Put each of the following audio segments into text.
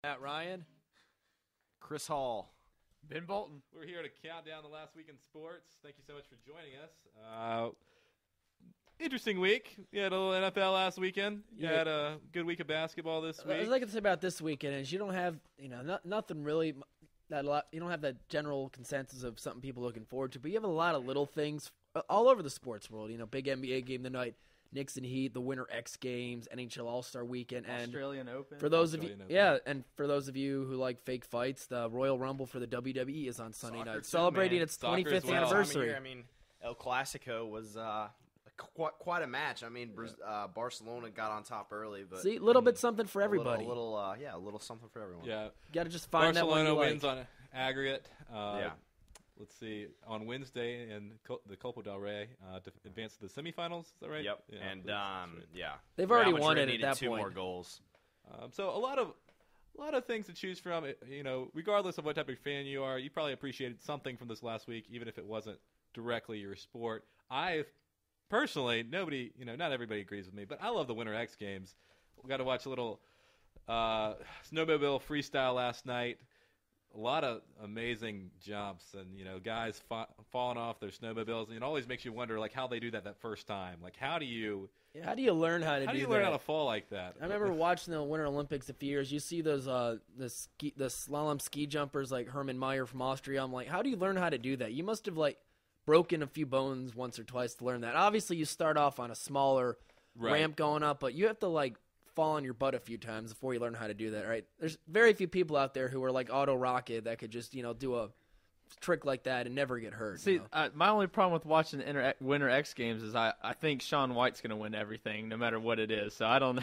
Matt Ryan, Chris Hall, Ben Bolton. We're here to count down the last week in sports. Thank you so much for joining us. Interesting week. You had a little NFL last weekend. You had a good week of basketball this week. What I can say about this weekend is you don't have, nothing really that a lot. You don't have that general consensus of something people are looking forward to, but you have a lot of little things all over the sports world. Big NBA game tonight, Knicks and Heat, the Winter X Games, NHL All-Star Weekend, and Australian Open. For those of you, and for those of you who like fake fights, the Royal Rumble for the WWE is on Sunday night, celebrating its 25th anniversary. El Clasico was quite a match. Barcelona got on top early, but see, a little bit something for everybody. A little something for everyone. Yeah, you got to just find Barcelona that one you wins like. on aggregate. Let's see, on Wednesday in the Copa del Rey to advance to the semifinals. Is that right? Yep. Yeah, And they've already Real won Madrid it at that two point. more goals. So a lot of things to choose from. Regardless of what type of fan you are, you probably appreciated something from this last week, even if it wasn't directly your sport. Personally, not everybody agrees with me, but I love the Winter X Games. We got to watch a little snowmobile freestyle last night. A lot of amazing jumps and, guys falling off their snowmobiles. And it always makes you wonder, how they do that first time. How do you learn how to do that? How do you learn how to fall like that? I remember watching the Winter Olympics a few years. You see those the slalom ski jumpers like Hermann Maier from Austria. I'm like, how do you learn how to do that? You must have, broken a few bones once or twice to learn that. Obviously, you start off on a smaller ramp going up, but you have to, fall on your butt a few times before you learn how to do that, right? There's very few people out there who are like Auto Rocket that could just, do a trick like that and never get hurt. See, my only problem with watching the Winter X Games is I think Shaun White's going to win everything, no matter what it is. So I don't know.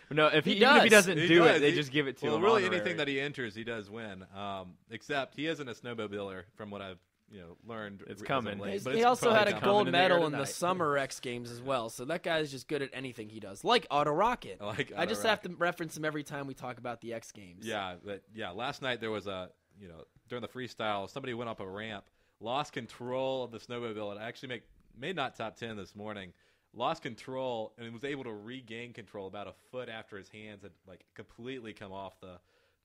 No, even if he doesn't do it, they just give it to him. Well, really, anything that he enters, he does win. Except he isn't a snowmobiler, from what I've learned. It's coming. He also had a gold medal in the Summer X Games as well. So that guy's just good at anything he does, like Auto Rocket. I just have to reference him every time we talk about the X Games. Yeah, last night there was during the freestyle, somebody went up a ramp, lost control of the snowmobile, and actually made not top 10 this morning. Lost control and was able to regain control about a foot after his hands had completely come off the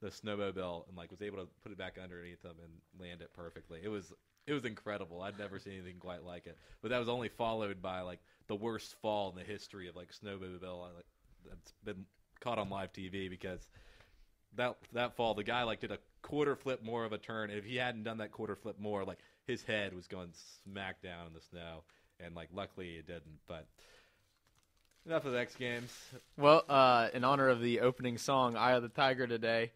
snowmobile and was able to put it back underneath him and land it perfectly. It was incredible. I'd never seen anything quite like it. But that was only followed by the worst fall in the history of snowmobile that's been caught on live TV, because that fall, the guy did a quarter flip more of a turn, and if he hadn't done that quarter flip more, his head was going smack down in the snow, and luckily it didn't. But enough of the X Games. Well, in honor of the opening song, "Eye of the Tiger" today,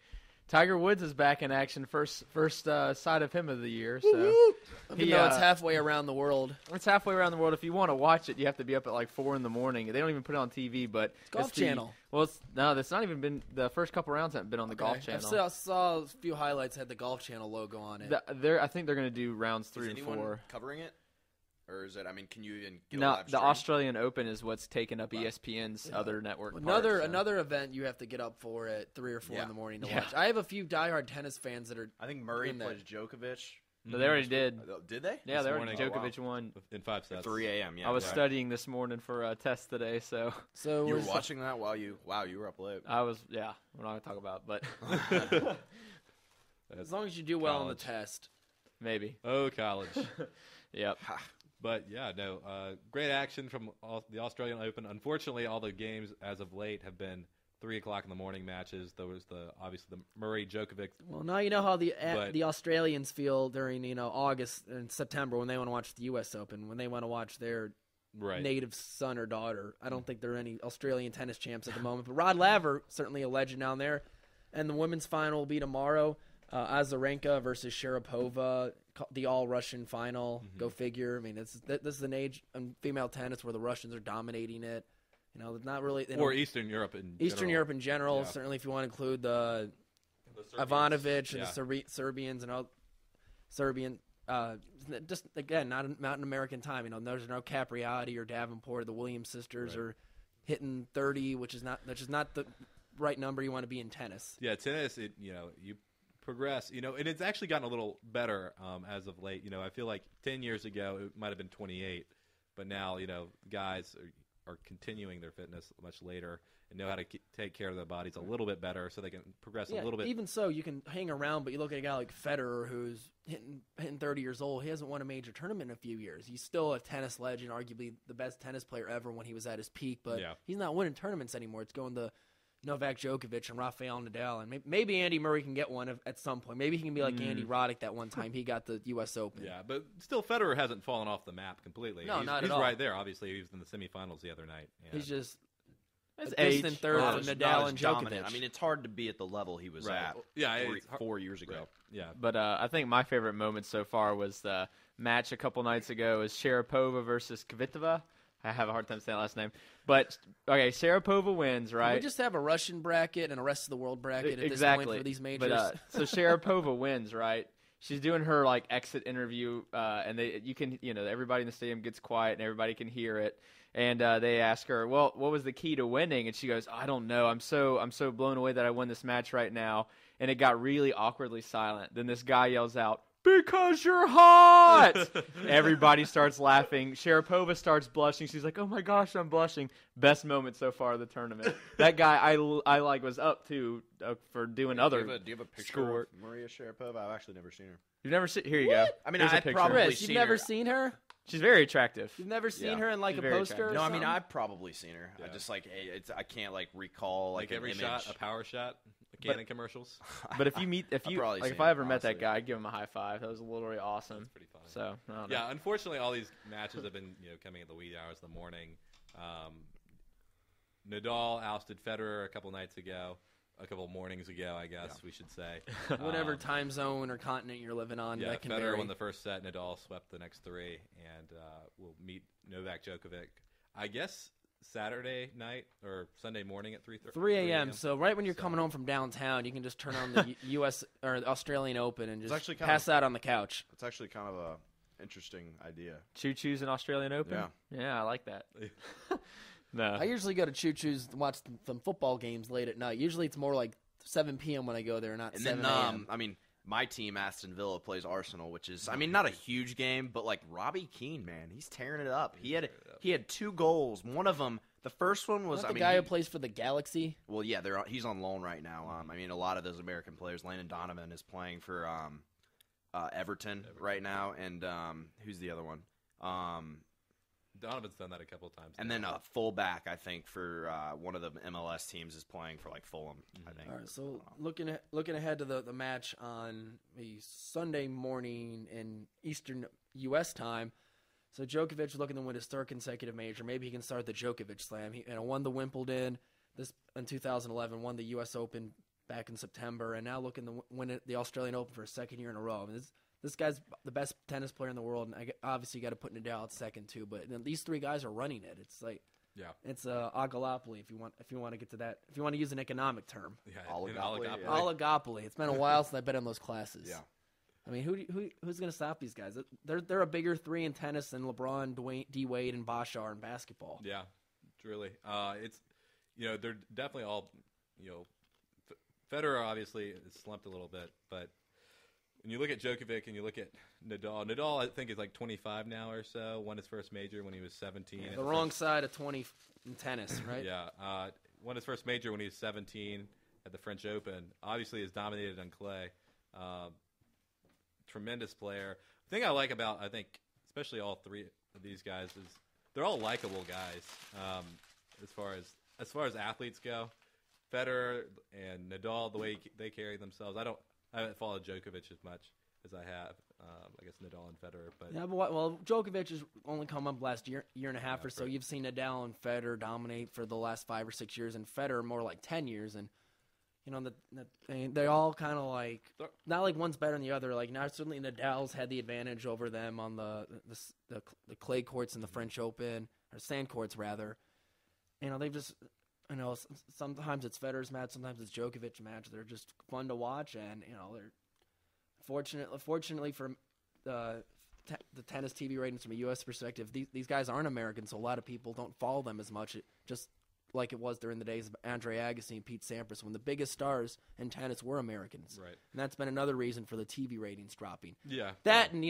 Tiger Woods is back in action. First sight of him of the year. So it's halfway around the world. It's halfway around the world. If you want to watch it, you have to be up at 4 in the morning. They don't even put it on TV, but it's Golf Channel. That's not even been the first couple rounds. Haven't been on the Golf Channel. I saw a few highlights had the Golf Channel logo on it. I think they're going to do rounds 3 and 4. Covering it? Or is it? Can you even get no, a live the stream? Australian Open is what's taken up ESPN's other network. Another event you have to get up for at 3 or 4 in the morning to watch. I have a few diehard tennis fans that are. I think Murray plays Djokovic. No, they already did. Did they? Yeah, they already. Djokovic won in 5 sets. 3 a.m. Yeah, I was studying this morning for a test today, so you were watching that while you were up late. I was. Yeah, we're not gonna talk about, but as long as you do well on the test, maybe. Oh, college. Yep. But great action from the Australian Open. Unfortunately, all the games as of late have been 3 o'clock in the morning matches. There was obviously the Murray Djokovic. Well, now you know how the Australians feel during August and September when they want to watch the U.S. Open, when they want to watch their native son or daughter. I don't think there are any Australian tennis champs at the moment, but Rod Laver, certainly a legend down there. And the women's final will be tomorrow. Azarenka versus Sharapova, the all-Russian final. Mm-hmm. Go figure. This is an age in female tennis where the Russians are dominating it. Not really. Or Eastern Europe in general. Yeah. Certainly, if you want to include the Ivanovic and the Serbians and all Serbian. Just again, not an American time. There's no Capriati or Davenport. Or the Williams sisters are hitting 30, which is not the right number you want to be in tennis. Yeah, tennis. You progress, and it's actually gotten a little better as of late. I feel like 10 years ago it might have been 28, but now guys are continuing their fitness much later, and know how to take care of their bodies a little bit better so they can progress a little bit. Even so, you can hang around, but you look at a guy like Federer who's hitting 30 years old. He hasn't won a major tournament in a few years. He's still a tennis legend, arguably the best tennis player ever when he was at his peak, but he's not winning tournaments anymore. It's going to Novak Djokovic and Rafael Nadal, and maybe Andy Murray can get one at some point. Maybe he can be like Andy Roddick that one time he got the U.S. Open. Yeah, but still Federer hasn't fallen off the map completely. No, not at all. He's right there. Obviously, he was in the semifinals the other night. He's just His a distant third from not Nadal as and dominant. Djokovic. I mean, it's hard to be at the level he was at 4 years ago. Right. Yeah, But I think my favorite moment so far was the match a couple nights ago is Sharapova versus Kvitova. I have a hard time saying that last name. But, okay, Sharapova wins, right? We just have a Russian bracket and a rest of the world bracket at this point for these majors. But, so Sharapova wins, right? She's doing her like exit interview, and everybody in the stadium gets quiet and everybody can hear it. And they ask her, "Well, what was the key to winning?" And she goes, "I don't know. I'm so blown away that I won this match right now." And it got really awkwardly silent. Then this guy yells out, "Because you're hot!" Everybody starts laughing. Sharapova starts blushing. She's like, "Oh my gosh, I'm blushing." Best moment so far of the tournament. That guy I was up to for doing other. Do you have a picture schoolwork. of Maria Sharapova? I've actually never seen her. You've never seen? Here you go. I mean, Here's a I've picture. probably Chris, you've never seen her? She's very attractive. You've never seen Yeah. her in like She's a very poster? attractive. Or No, I mean, something? I've probably seen her. Yeah. I just I can't recall like every an shot image. a power shot. Canon commercials. But if probably seen if I it, ever met that honestly. guy, I'd give him a high five. That was literally awesome. That's pretty funny. So I don't know. Yeah, unfortunately, all these matches have been coming at the wee hours of the morning. Nadal ousted Federer a couple mornings ago, I guess we should say. Whatever time zone or continent you're living on, that can Federer vary. won the first set. Nadal swept the next three, and will meet Novak Djokovic, I guess, Saturday night or Sunday morning at 3 a.m. So right when you're coming home from downtown, you can just turn on the U.S. or the Australian Open and just actually pass out on the couch. It's actually kind of a interesting idea. Choo-choo's an Australian Open? Yeah, I like that. No. I usually go to Choo-Choo's to watch some football games late at night. Usually it's more like 7 p.m. when I go there, not 7 a.m. I mean, my team, Aston Villa, plays Arsenal, which is, not a huge game, but Robbie Keane, man, he's tearing it up. He had 2 goals. One of them, the first one was the guy who plays for the Galaxy. Well, yeah, he's on loan right now. A lot of those American players. Landon Donovan is playing for Everton right now, and who's the other one? Donovan's done that a couple of times. And then a fullback, I think, for one of the MLS teams is playing for Fulham. I think. All right, so looking ahead to the match on a Sunday morning in Eastern U.S. time. So Djokovic looking to win his 3rd consecutive major. Maybe he can start the Djokovic Slam. He won the Wimbledon in 2011, won the U.S. Open back in September, and now looking to win the Australian Open for a 2nd year in a row. This guy's the best tennis player in the world, and obviously you got to put Nadal at 2nd too. But these 3 guys are running it. It's it's a oligopoly if you want to get to that. If you want to use an economic term, oligopoly. Oligopoly. It's been a while since I've been in those classes. Yeah. I mean, who's going to stop these guys? They're a bigger 3 in tennis than LeBron, D Wade, and Bosh are in basketball. Yeah, truly. It's they're definitely all Federer obviously is slumped a little bit, but when you look at Djokovic and you look at Nadal I think is 25 now or so. Won his first major when he was 17. The wrong side of 20 in tennis, right? Yeah, won his first major when he was 17 at the French Open. Obviously, has dominated on clay. Tremendous player. The thing I like about especially all 3 of these guys is they're all likable guys. As far as athletes go, Federer and Nadal, the way they carry themselves, I haven't followed Djokovic as much as I have. I guess Nadal and Federer, but Djokovic has only come up last year and a half or so. You've seen Nadal and Federer dominate for the last 5 or 6 years, and Federer more like 10 years. And they all kind of not one's better than the other. Now certainly Nadal's had the advantage over them on the clay courts in the French Open, or sand courts rather. They've just. Sometimes it's Federer's match, sometimes it's Djokovic's match. They're just fun to watch, and they're fortunately for the tennis TV ratings from a U.S. perspective, these guys aren't American, so a lot of people don't follow them as much. Just like it was during the days of Andre Agassi and Pete Sampras, when the biggest stars in tennis were Americans. Right. And that's been another reason for the TV ratings dropping. Yeah. That and,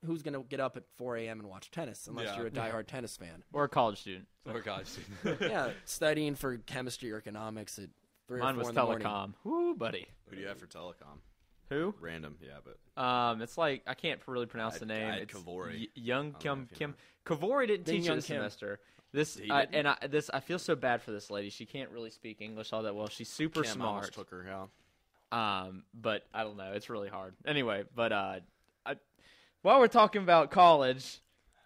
who's going to get up at 4 a.m. and watch tennis unless you're a diehard tennis fan. Or a college student. Or a college student. Yeah, studying for chemistry or economics at 3 Mine or 4 was in the morning. telecom. Woo, buddy. Who do you have for telecom? Who? Random, yeah, but It's like I can't really pronounce the name. I had It's Kavori. Young I don't know Kim if you Kim. know. Kavori didn't Ding teach Young it this Kim. semester. This He didn't? I feel so bad for this lady. She can't really speak English all that well. She's super Kim almost smart. took her, yeah. But I don't know. It's really hard. Anyway, but while we're talking about college,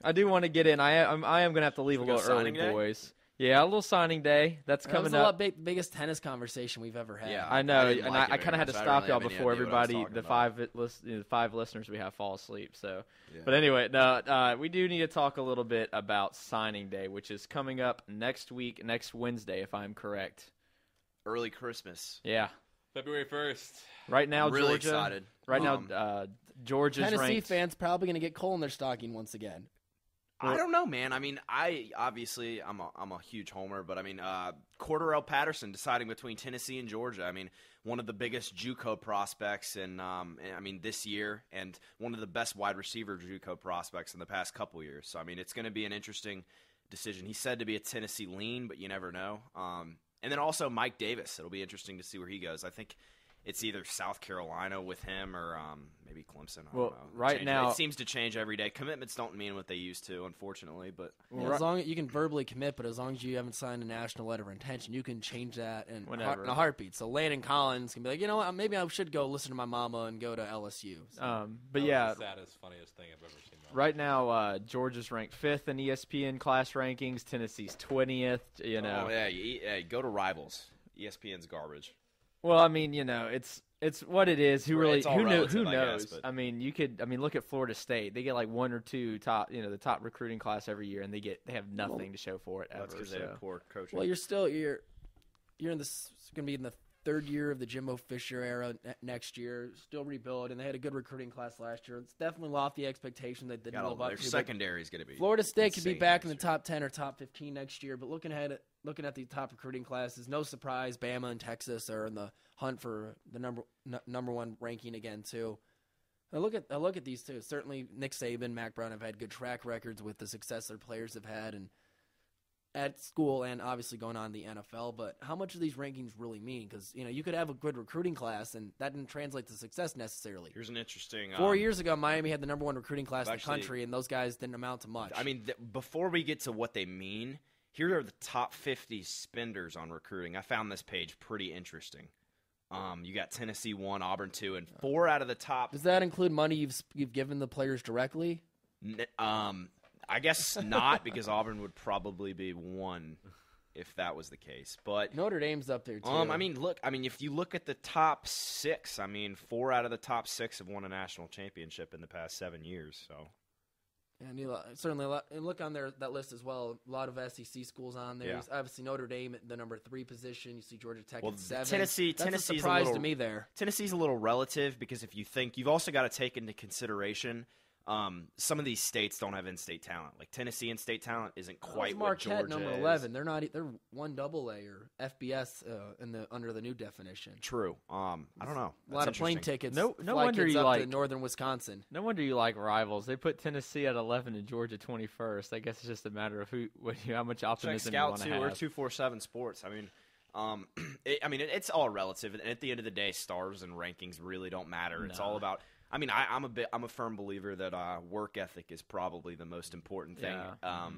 I do want to get in. I am going to have to leave a Should we go little early, signing day? boys. Yeah, a little signing day. That's That coming was up. biggest tennis conversation we've ever had. Yeah. I know, I didn't and like it I kind of very had to much. I stop really y'all have any before idea what I was everybody, talking the 5 listeners we have fall asleep. So, Yeah. but anyway, no, we do need to talk a little bit about signing day, which is coming up next week, next Wednesday, if I'm correct. Early Christmas. Yeah, February 1st. right now I'm really Georgia. excited. Right now, Georgia's Tennessee ranked. fans probably going to get coal in their stocking once again. I don't know, man. I mean, I'm a huge homer, but I mean, Cordarrelle Patterson deciding between Tennessee and Georgia. I mean, one of the biggest JUCO prospects this year, and one of the best wide receiver JUCO prospects in the past couple years. So I mean, it's going to be an interesting decision. He's said to be a Tennessee lean, but you never know. And then also Mike Davis. It'll be interesting to see where he goes. I think it's either South Carolina with him or maybe Clemson. I don't know. Right now it seems to change every day. Commitments don't mean what they used to, unfortunately. But Yeah, as long as you can verbally commit, but as long as you haven't signed a national letter of intention, you can change that in a heartbeat. So Landon Collins can be like, you know what, maybe I should go listen to my mama and go to LSU. So. But That yeah, was the saddest, funniest thing I've ever seen. right now Georgia's ranked 5th in ESPN class rankings. Tennessee's 20th. You know. Oh yeah, go to Rivals. ESPN's garbage. Well, I mean, it's what it is. It's all relative, Who I knows? guess, but- I mean, look at Florida State. They get like 1 or 2 top, the top recruiting class every year, and they have nothing to show for it ever. That's because they have poor coaching. Well, you're in this going to be in the 3rd year of the Jimbo Fisher era next year. Still rebuild, and they had a good recruiting class last year. It's definitely lofty expectation that didn't live up their to. secondary is going to be. Florida State could be insane back in the next year. top 10 or top 15 next year, but looking at the top recruiting classes, no surprise, Bama and Texas are in the hunt for the number 1 ranking again too. I look at these two. Certainly, Nick Saban, Mac Brown have had good track records with the success their players have had, and at school and obviously going on in the NFL. But how much do these rankings really mean? Because you could have a good recruiting class, and that didn't translate to success necessarily. Here's an interesting. 4 years ago, Miami had the number 1 recruiting class in the actually- country, and those guys didn't amount to much. I mean, before we get to what they mean, here are the top 50 spenders on recruiting. I found this page pretty interesting. You got Tennessee 1, Auburn 2, and 4 out of the top. Does that include money you've given the players directly? I guess not, because Auburn would probably be 1 if that was the case. But Notre Dame's up there too. if you look at the top 6, 4 out of the top 6 have won a national championship in the past 7 years. So. And certainly, and look on that list as well. A lot of SEC schools on there. Yeah. Obviously, Notre Dame at the number 3 position. You see Georgia Tech Well, at 7. Tennessee's That's a a surprise little- to me there. Tennessee's a little relative because if you think you've also got to take into consideration some of these states don't have in-state talent. Like Tennessee in-state talent isn't quite what Marquette Georgia number is. 11. They're not. They're 1AA or FBS under the new definition. True. I don't know. A lot of That's plane interesting. tickets. No fly wonder kids you up like- to northern Wisconsin. No wonder you like Rivals. They put Tennessee at 11 and Georgia 21st. I guess it's just a matter of how much Check optimism you Scout want to too, have. or 247 Sports. It's all relative, and at the end of the day, stars and rankings really don't matter. It's all about. I'm a firm believer that work ethic is probably the most important thing. Yeah.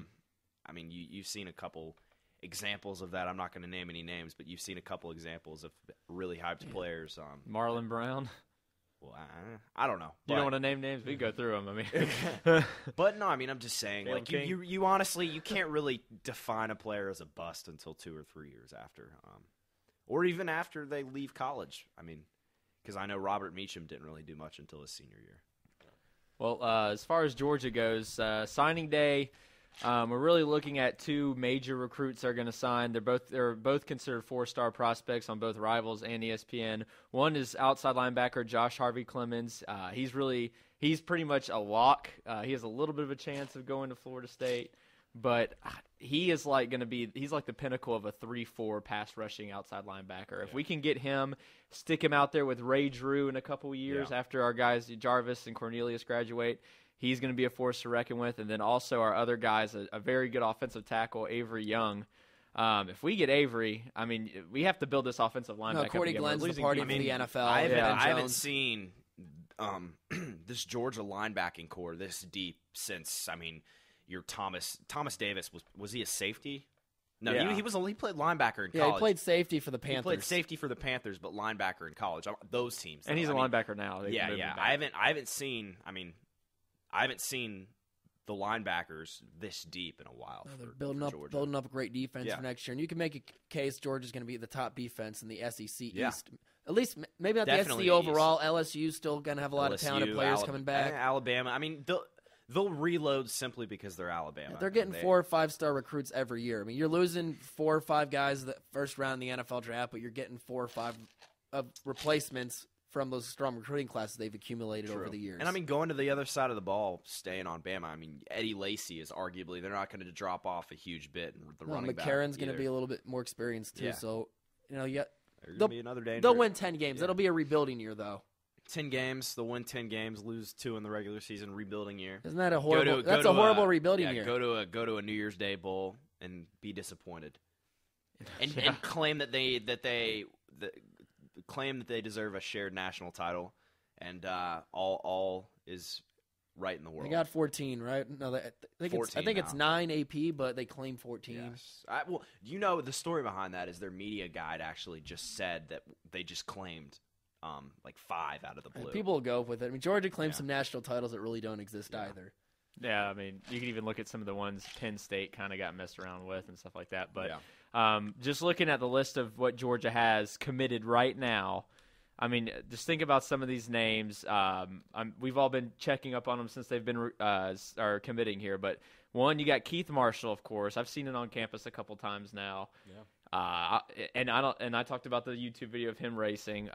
You've seen a couple examples of that. I'm not going to name any names, but you've seen a couple examples of really hyped players. Marlon Brown. Well, I don't know. You don't want to name names? We go through them. But no, I'm just saying, Caleb like King. you honestly, you can't really define a player as a bust until 2 or 3 years after, or even after they leave college. Because I know Robert Meacham didn't really do much until his senior year. Well, as far as Georgia goes, signing day, we're really looking at 2 major recruits that are going to sign. They're both considered 4-star prospects on both Rivals and ESPN. One is outside linebacker Josh Harvey Clemens. He's pretty much a lock. He has a little bit of a chance of going to Florida State. but he is like going to be – he's like the pinnacle of a 3-4 pass rushing outside linebacker. Yeah. If we can get him, stick him out there with Ray Drew in a couple of years after our guys Jarvis and Cornelius graduate, he's going to be a force to reckon with. And then also our other guys, a very good offensive tackle, Avery Young. If we get Avery, I mean, we have to build this offensive line back up. Cordy Glenn's the party for the NFL. I haven't seen this Georgia linebacking core this deep since, I mean, your Thomas Davis. Was he a safety? No, he played linebacker in college. Yeah, he played safety for the Panthers. He played safety for the Panthers, but linebacker in college. Those teams. And he's a linebacker now. I haven't seen the linebackers this deep in a while. They're building up a great defense for next year, and you can make a case Georgia's going to be the top defense in the SEC East. At least maybe not Definitely the SEC overall. LSU's still going to have a lot of talented players coming back. Alabama. I mean, they'll reload simply because they're Alabama. They're getting 4 or 5 star recruits every year. I mean, you're losing 4 or 5 guys the first round in the NFL draft, but you're getting 4 or 5 replacements from those strong recruiting classes they've accumulated over the years. And I mean, going to the other side of the ball, staying on Bama, I mean, Eddie Lacy is arguably, they're not going to drop off a huge bit in the running back. McCarron's going to be a little bit more experienced too, so they'll be another danger. They'll win 10 games. It'll be a rebuilding year though. 10 games, they'll win 10 games, lose 2 in the regular season, rebuilding year. Isn't that a horrible? That's a horrible rebuilding year. Go to a New Year's Day bowl and be disappointed, and claim that they deserve a shared national title, and all is right in the world. They got 14, right? No, I think it's 9 AP, but they claim 14. Yes. The story behind that is their media guide actually just said that they just claimed like 5 out of the blue. And people will go with it. I mean, Georgia claims some national titles that really don't exist either. Yeah, I mean, you can even look at some of the ones Penn State kind of got messed around with and stuff like that. But just looking at the list of what Georgia has committed right now, I mean, just think about some of these names. We've all been checking up on them since they've been are committing here. But one, you got Keith Marshall, of course. I've seen it on campus a couple times now. Yeah. And I talked about the YouTube video of him racing.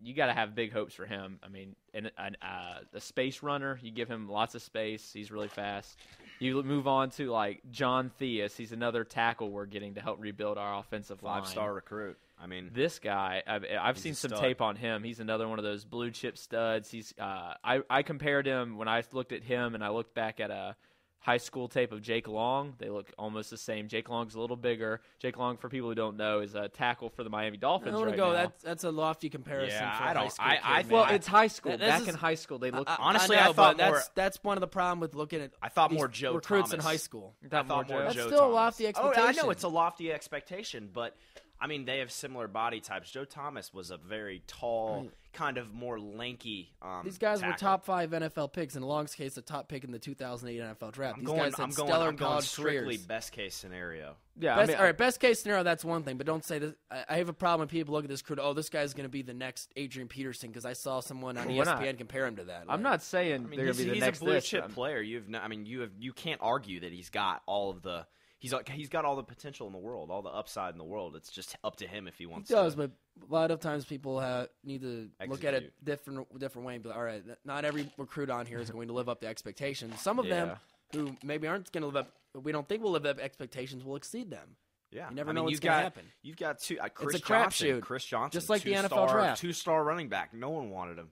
You got to have big hopes for him. I mean, a space runner, you give him lots of space. He's really fast. You move on to like John Theus. He's another tackle we're getting to help rebuild our offensive line. 5-star recruit. I mean, this guy, I've seen some tape on him. He's another one of those blue chip studs. He's I compared him when I looked at him and I looked back at a high school tape of Jake Long. They look almost the same. Jake Long's a little bigger. Jake Long, for people who don't know, is a tackle for the Miami Dolphins now. That's a lofty comparison. Yeah, for I don't. High school well, it's high school. Back in high school, they look. Honestly, I thought more. more. That's one of the problem with looking at. I thought more Joe recruits Thomas. in high school. I thought more That's Joe still Thomas. a lofty expectation. Oh, I know it's a lofty expectation, but I mean they have similar body types. Joe Thomas was a very tall, kind of more lanky. These guys tackle. were top 5 NFL picks. In Long's case, a top pick in the 2008 NFL draft. These guys had stellar college strictly careers. best case scenario. Yeah, all right. Best case scenario, that's one thing, but don't say this. I have a problem when people look at this crew. Oh, this guy's going to be the next Adrian Peterson because I saw someone on ESPN compare him to that. I'm not saying they're going to be the next. He's a blue chip player. You can't argue that he's got all of the. He's got all the potential in the world, all the upside in the world. It's just up to him if he wants. He does, but a lot of times people need to look at it different way and be like, all right, not every recruit on here is going to live up to expectations. Some of them who maybe aren't going to live up, we don't think will live up to expectations, will exceed them. Yeah, you never know what's going to happen. You've got 2. It's a crapshoot. Chris Johnson, just like the NFL draft, 2-star running back. No one wanted him.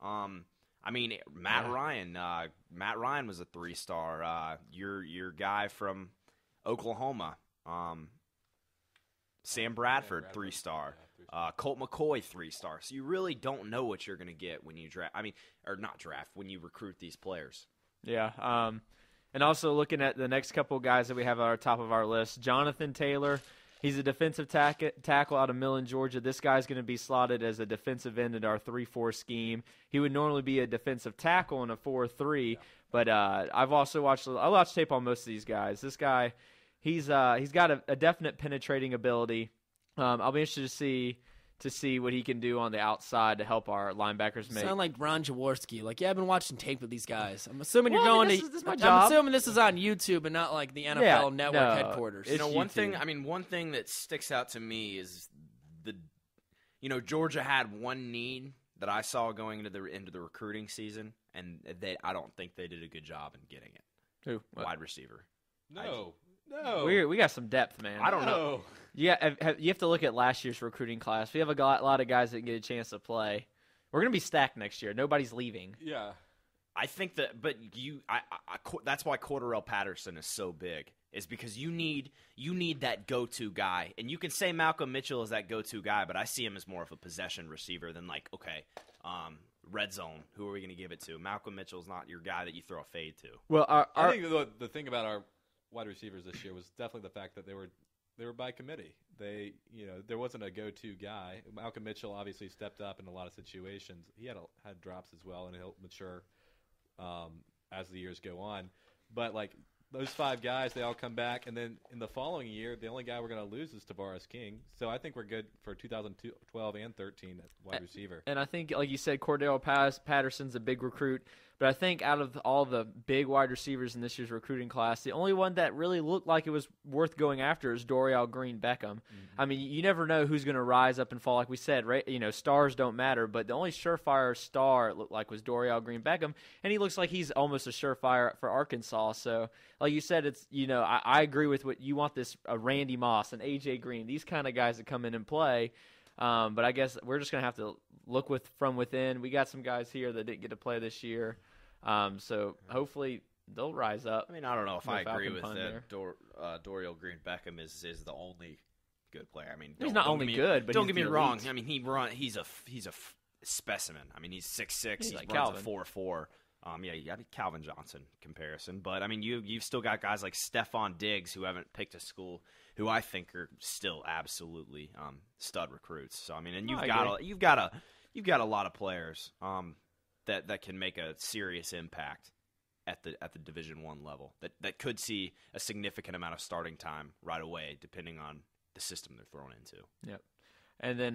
I mean, Matt Ryan. Matt Ryan was a 3-star. Your guy from Oklahoma, Sam Bradford, 3-star. Colt McCoy, 3-star. So you really don't know what you're going to get when you draft. I mean, or not draft, when you recruit these players. Yeah. And also looking at the next couple of guys that we have at our top of our list, Jonathan Taylor. He's a defensive tackle out of Millen, Georgia. This guy's going to be slotted as a defensive end in our 3-4 scheme. He would normally be a defensive tackle in a 4-3, but I watched tape on most of these guys. This guy, he's got a definite penetrating ability. I'll be interested to see what he can do on the outside to help our linebackers make. Sound like Ron Jaworski. Like, I've been watching tape with these guys. I'm assuming this is my job. I'm assuming this is on YouTube and not like the NFL Network headquarters. One thing that sticks out to me is Georgia had one need that I saw going into the recruiting season, and I don't think they did a good job in getting it. Who? Wide receiver. No. We got some depth, man. I don't know. Yeah, you have to look at last year's recruiting class. We have a lot of guys that get a chance to play. We're going to be stacked next year. Nobody's leaving. Yeah. I think that, but that's why Cordarrelle Patterson is so big, is because you need that go-to guy. And you can say Malcolm Mitchell is that go-to guy, but I see him as more of a possession receiver than like, okay, red zone, who are we going to give it to? Malcolm Mitchell's not your guy that you throw a fade to. Well, I think the thing about our wide receivers this year was definitely the fact that they were by committee. There wasn't a go-to guy. Malcolm Mitchell obviously stepped up in a lot of situations. He had drops as well, and he'll mature as the years go on. But like those 5 guys, they all come back, and then in the following year, the only guy we're going to lose is Tavares King. So I think we're good for 2012 and 13 at wide receiver. And I think, like you said, Cordell Patterson's a big recruit. But I think out of all the big wide receivers in this year's recruiting class, the only one that really looked like it was worth going after is Dorial Green-Beckham. Mm-hmm. I mean, you never know who's going to rise up and fall. Like we said, right? Stars don't matter. But the only surefire star it looked like was Dorial Green-Beckham, and he looks like he's almost a surefire for Arkansas. So, like you said, it's I agree with what you want. This Randy Moss and AJ Green, these kind of guys that come in and play. But I guess we're just going to have to look from within. We got some guys here that didn't get to play this year. So hopefully they'll rise up. I mean, I don't know if I agree with that. Dorial Green-Beckham is the only good player. I mean, he's not only good, but don't get me wrong. I mean, he's a specimen. I mean, he's 6'6". He like runs a 4.4. Yeah, you got a Calvin Johnson comparison, but I mean, you've still got guys like Stephon Diggs who haven't picked a school, who I think are still absolutely stud recruits. So I mean, and you've got a lot of players that can make a serious impact at the Division I level that could see a significant amount of starting time right away, depending on the system they're thrown into. Yep. And then,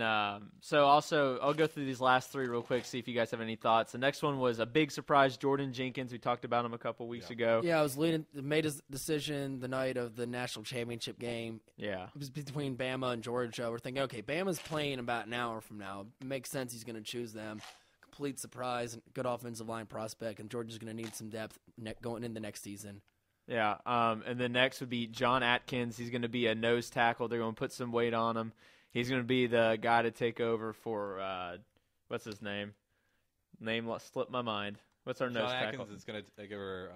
so also, I'll go through these last 3 real quick, see if you guys have any thoughts. The next one was a big surprise, Jordan Jenkins. We talked about him a couple weeks ago. Yeah, made his decision the night of the national championship game. Yeah. It was between Bama and Georgia. We're thinking, okay, Bama's playing about an hour from now. It makes sense he's going to choose them. Complete surprise, good offensive line prospect, and Georgia's going to need some depth going into next season. Yeah, and then next would be John Atkins. He's going to be a nose tackle. They're going to put some weight on him. He's going to be the guy to take over for what's his name? Name slipped my mind. What's our nose tackle? John Atkins is going to take over.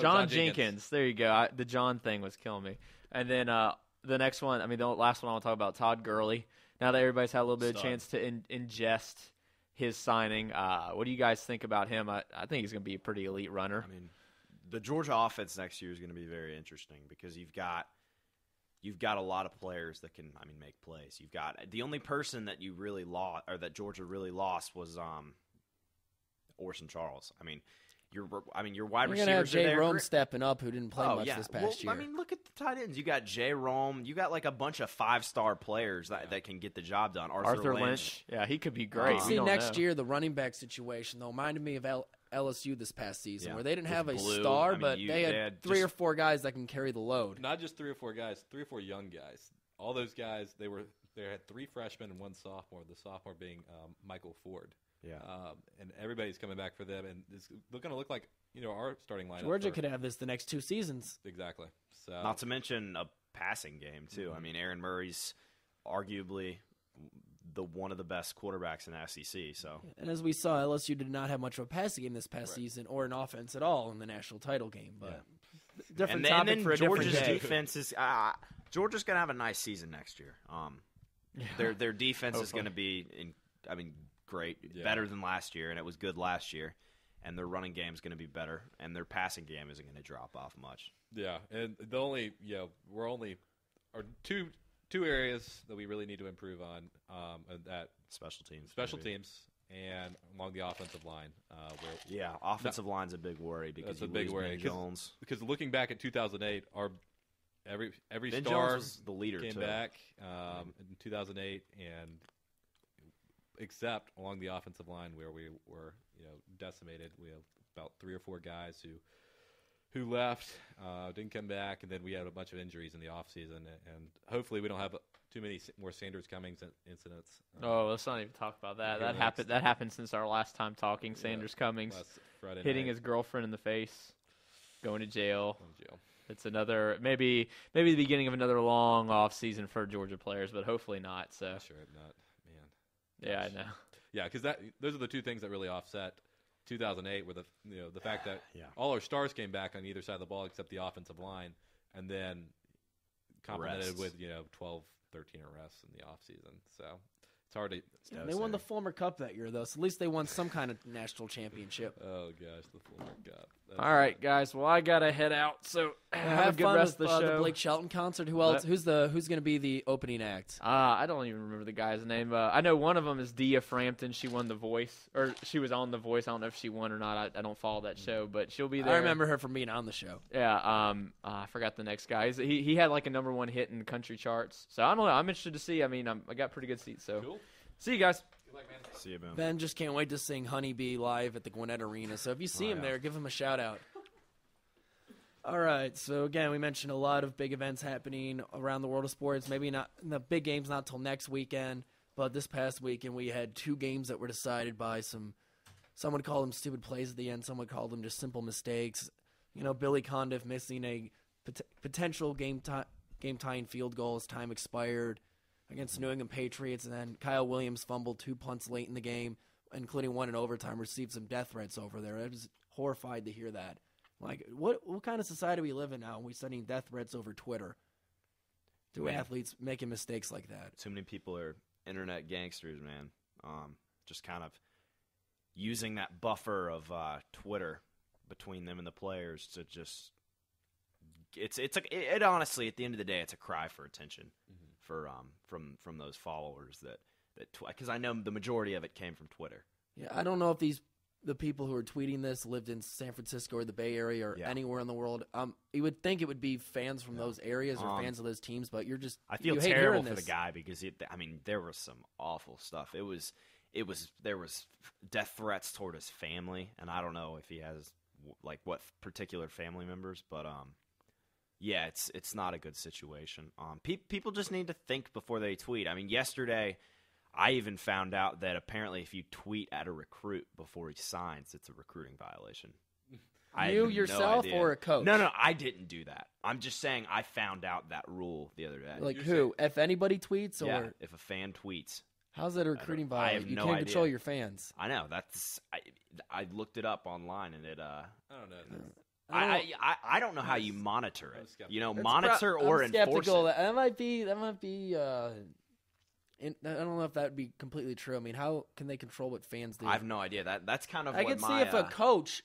John Jenkins. There you go. The John thing was killing me. And then the next one, the last one I want to talk about, Todd Gurley. Now that everybody's had a little bit of chance to ingest his signing, what do you guys think about him? I think he's going to be a pretty elite runner. I mean, the Georgia offense next year is going to be very interesting because you've got a lot of players that can, make plays. You've got the only person that you really lost, or that Georgia really lost, was Orson Charles. Your wide receivers. You're gonna have Jay Rome stepping up, who didn't play much this past year. Look at the tight ends. You got Jay Rome. You got like a bunch of 5-star players that can get the job done. Arthur Lynch. Yeah, he could be great. See next year the running back situation though reminded me of LSU this past season, where they didn't have a star, but they had 3 or 4 guys that can carry the load. Not just 3 or 4 guys, 3 or 4 young guys. All those guys, they had 3 freshmen and 1 sophomore. The sophomore being Michael Ford. Yeah, and everybody's coming back for them, and it's going to look like our starting lineup. Georgia could have this the next 2 seasons. Exactly. So, not to mention a passing game too. Mm-hmm. Aaron Murray's arguably one of the best quarterbacks in the SEC. So, and as we saw, LSU did not have much of a passing game this past season, or an offense at all in the national title game. But different topic and then for a Georgia's different day. defense is Georgia's going to have a nice season next year. Their defense is going to be great, better than last year, and it was good last year. And their running game is going to be better, and their passing game isn't going to drop off much. Yeah, and the only are two areas that we really need to improve on that special teams, and along the offensive line. Offensive line's a big worry because that's a big worry. Jones. Because looking back at 2008, every Ben star Jones was the leader came back in 2008, and except along the offensive line where we were decimated. We have about 3 or 4 guys who left, didn't come back, and then we had a bunch of injuries in the offseason, and hopefully we don't have too many more Sanders Cummings incidents. Let's not even talk about that. That happened since our last time talking. Sanders Cummings hitting his girlfriend in the face. going to jail. It's maybe the beginning of another long off season for Georgia players, but hopefully not. So I sure hope not, man. Yeah, I know. Yeah, because those are the two things that really offset 2008, were the fact that all our stars came back on either side of the ball except the offensive line, and then complemented with 12, 13 arrests in the offseason. So it's hard to. They won the Fulmer Cup that year, though, so at least they won some kind of national championship. Oh gosh, the Fulmer Cup. All right, guys. Well, I gotta head out. So have a good rest of the show. The Blake Shelton concert. Who else? Who's going to be the opening act? I don't even remember the guy's name. I know one of them is Dia Frampton. She won The Voice, or she was on The Voice. I don't know if she won or not. I don't follow that show, but she'll be there. I remember her from being on the show. Yeah. I forgot the next guy. He had like a #1 hit in the country charts. So I don't know. I'm interested to see. I mean, I got pretty good seats. So cool. See you guys. Good luck, man. See you, Ben. Ben just can't wait to sing Honeybee live at the Gwinnett Arena. So if you see him there, give him a shout out. All right. So again, we mentioned a lot of big events happening around the world of sports. Maybe not the big games, not till next weekend. But this past weekend, we had 2 games that were decided by some would call them stupid plays at the end. Some would call them just simple mistakes. Billy Condiff missing a potential game-tying field goal as time expired against the New England Patriots, and then Kyle Williams fumbled 2 punts late in the game, including one in overtime, received some death threats over there. I was horrified to hear that. Like, what kind of society we live in now? We're sending death threats over Twitter to athletes making mistakes like that. Too many people are internet gangsters, man. Just kind of using that buffer of Twitter between them and the players to just. It honestly, at the end of the day, it's a cry for attention. From those followers that because I know the majority of it came from Twitter. Yeah, I don't know if the people who are tweeting this lived in San Francisco or the Bay Area or anywhere in the world. You would think it would be fans from those areas or fans of those teams, but I feel terrible for the guy because there was some awful stuff. There was death threats toward his family, and I don't know if he has like what particular family members, but yeah, it's not a good situation. People just need to think before they tweet. I mean, yesterday, I even found out that apparently if you tweet at a recruit before he signs, it's a recruiting violation. You yourself or a coach? No, I didn't do that. I'm just saying I found out that rule the other day. Like who? If anybody tweets? Yeah, or if a fan tweets. How's that a recruiting violation? You can't control your fans. I know. I looked it up online, and it. I don't know. I don't know how you monitor it. Monitor or enforce it. That might be. I don't know if that would be completely true. I mean, how can they control what fans do? I have no idea. That's kind of. I can see if a coach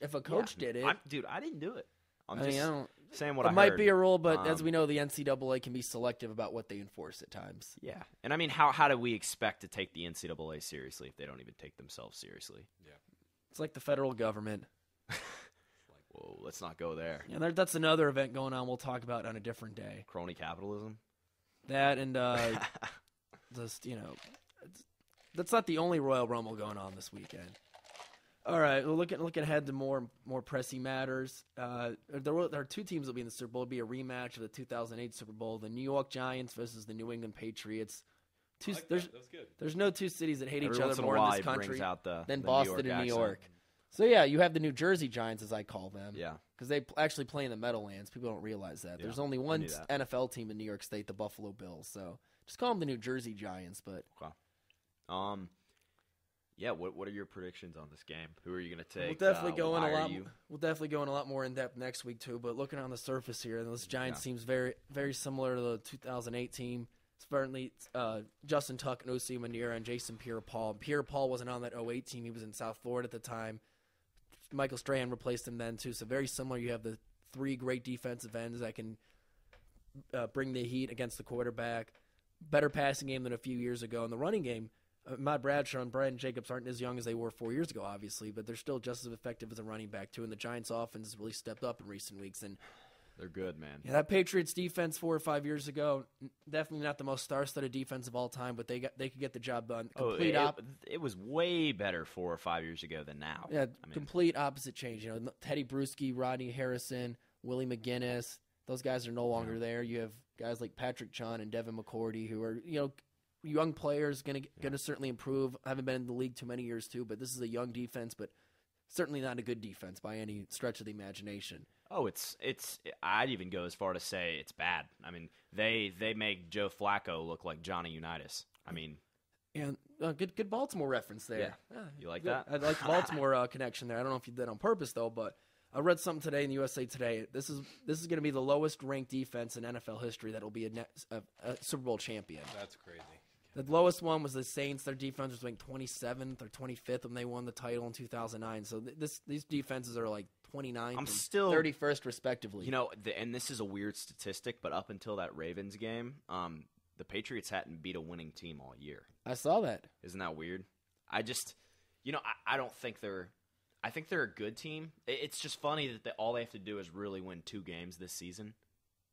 did it. Dude, I didn't do it. I'm I just don't, saying what I heard. It might be a rule, but as we know, the NCAA can be selective about what they enforce at times. Yeah, and I mean, how do we expect to take the NCAA seriously if they don't even take themselves seriously? Yeah, it's like the federal government. Whoa, let's not go there. Yeah, that's another event going on we'll talk about on a different day. Crony capitalism? That and just, that's not the only Royal Rumble going on this weekend. All right, well, looking ahead to more pressing matters. There are 2 teams that will be in the Super Bowl. It'll be a rematch of the 2008 Super Bowl, the New York Giants versus the New England Patriots. That's good. There's no 2 cities that hate Every each other more in this country than Boston and New York. So, yeah, you have the New Jersey Giants, as I call them. Yeah. Because they actually play in the Meadowlands. People don't realize that. Yeah, there's only one NFL team in New York State, the Buffalo Bills. So just call them the New Jersey Giants. But okay. Yeah. What are your predictions on this game? Who are you going to take? We'll definitely go in a lot more in depth next week too. But looking on the surface here, this Giants team's very very similar to the 2008 team. Certainly, Justin Tuck, Osi Manira, and Jason Pierre-Paul. Pierre-Paul wasn't on that 08 team. He was in South Florida at the time. Michael Strahan replaced him then, too. So very similar. You have the 3 great defensive ends that can bring the heat against the quarterback. Better passing game than a few years ago. In the running game, Matt Bradshaw and Brandon Jacobs aren't as young as they were 4 years ago, obviously, but they're still just as effective as a running back, too. And the Giants' offense has really stepped up in recent weeks. And they're good, man. Yeah, that Patriots defense 4 or 5 years ago, definitely not the most star-studded defense of all time, but they could get the job done. It was way better 4 or 5 years ago than now. Yeah, complete opposite change. Teddy Bruschi, Rodney Harrison, Willie McGinnis, those guys are no longer there. You have guys like Patrick Chung and Devin McCourty who are young players going to certainly improve. I haven't been in the league too many years too, but this is a young defense, but certainly not a good defense by any stretch of the imagination. Oh, it's. I'd even go as far to say it's bad. I mean, they make Joe Flacco look like Johnny Unitas. I mean, and good Baltimore reference there. Yeah. You like that? I like the Baltimore connection there. I don't know if you did on purpose though, but I read something today in the USA Today. This is going to be the lowest ranked defense in NFL history that will be a Super Bowl champion. That's crazy. The lowest one was the Saints. Their defense was ranked 27th or 25th when they won the title in 2009. So these defenses are like 29th and 31st respectively. You know, and this is a weird statistic, but up until that Ravens game, the Patriots hadn't beat a winning team all year. I saw that. Isn't that weird? I just, I don't think they're. I think they're a good team. It's just funny that all they have to do is really win 2 games this season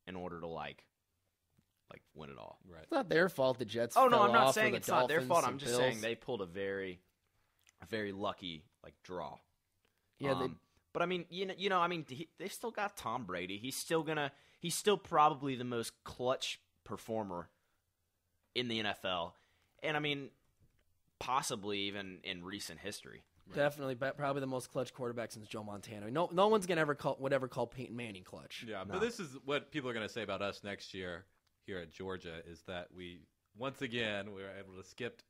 in order to like win it all. Right. It's not their fault the Jets. Oh no, fell I'm not off, saying or the it's not their Dolphins fault. and I'm just Bills. saying they pulled a very lucky draw. Yeah, but I mean, they've still got Tom Brady. He's still probably the most clutch performer in the NFL, and I mean, possibly even in recent history. Definitely, probably the most clutch quarterback since Joe Montana. No one's gonna ever call Peyton Manning clutch. Yeah, No. but this is what people are going to say about us next year here at Georgia is that we were able to skip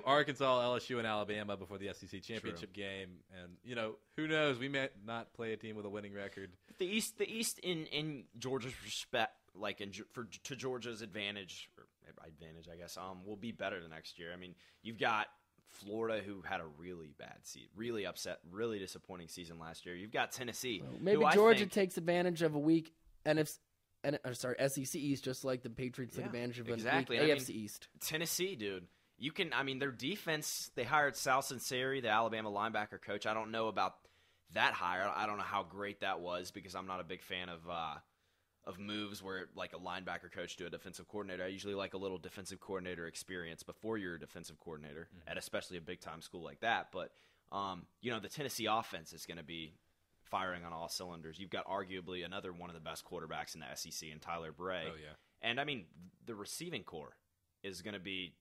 Arkansas, LSU, and Alabama before the SEC championship game, and who knows? We may not play a team with a winning record. The East in Georgia's respect, to Georgia's advantage, I guess, will be better the next year. I mean, you've got Florida, who had a really bad season, really disappointing season last year. You've got Tennessee. Well, maybe Georgia takes advantage of a weak SEC East, just like the Patriots took advantage of a weak AFC East. Tennessee, dude. Their defense, they hired Sal Sinceri, the Alabama linebacker coach. I don't know about that hire. I don't know how great that was because I'm not a big fan of moves where like a linebacker coach to a defensive coordinator. I usually like a little defensive coordinator experience before you're a defensive coordinator, at especially a big-time school like that. But, the Tennessee offense is going to be firing on all cylinders. You've got arguably another one of the best quarterbacks in the SEC in Tyler Bray. Oh, yeah. And, I mean, the receiving core is going to be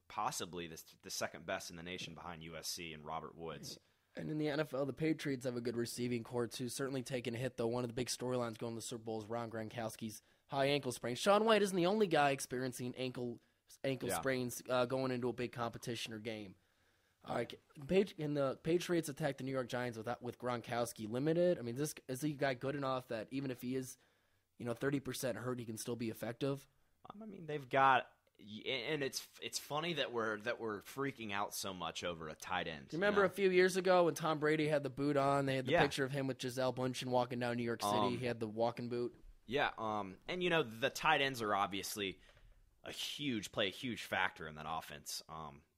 possibly the second best in the nation behind USC and Robert Woods. And in the NFL, the Patriots have a good receiving core, too. Certainly taking a hit, though. One of the big storylines going to the Super Bowl is Ron Gronkowski's high ankle sprain. Shaun White isn't the only guy experiencing ankle sprains going into a big competition or game. All right, and the Patriots attacked the New York Giants with Gronkowski limited. I mean, is the guy good enough that even if he is, 30% hurt, he can still be effective? I mean, they've got. And it's funny that we're freaking out so much over a tight end. Do you remember a few years ago when Tom Brady had the boot on? They had the picture of him with Gisele Bündchen walking down New York City. He had the walking boot. Yeah, and the tight ends are obviously play a huge factor in that offense.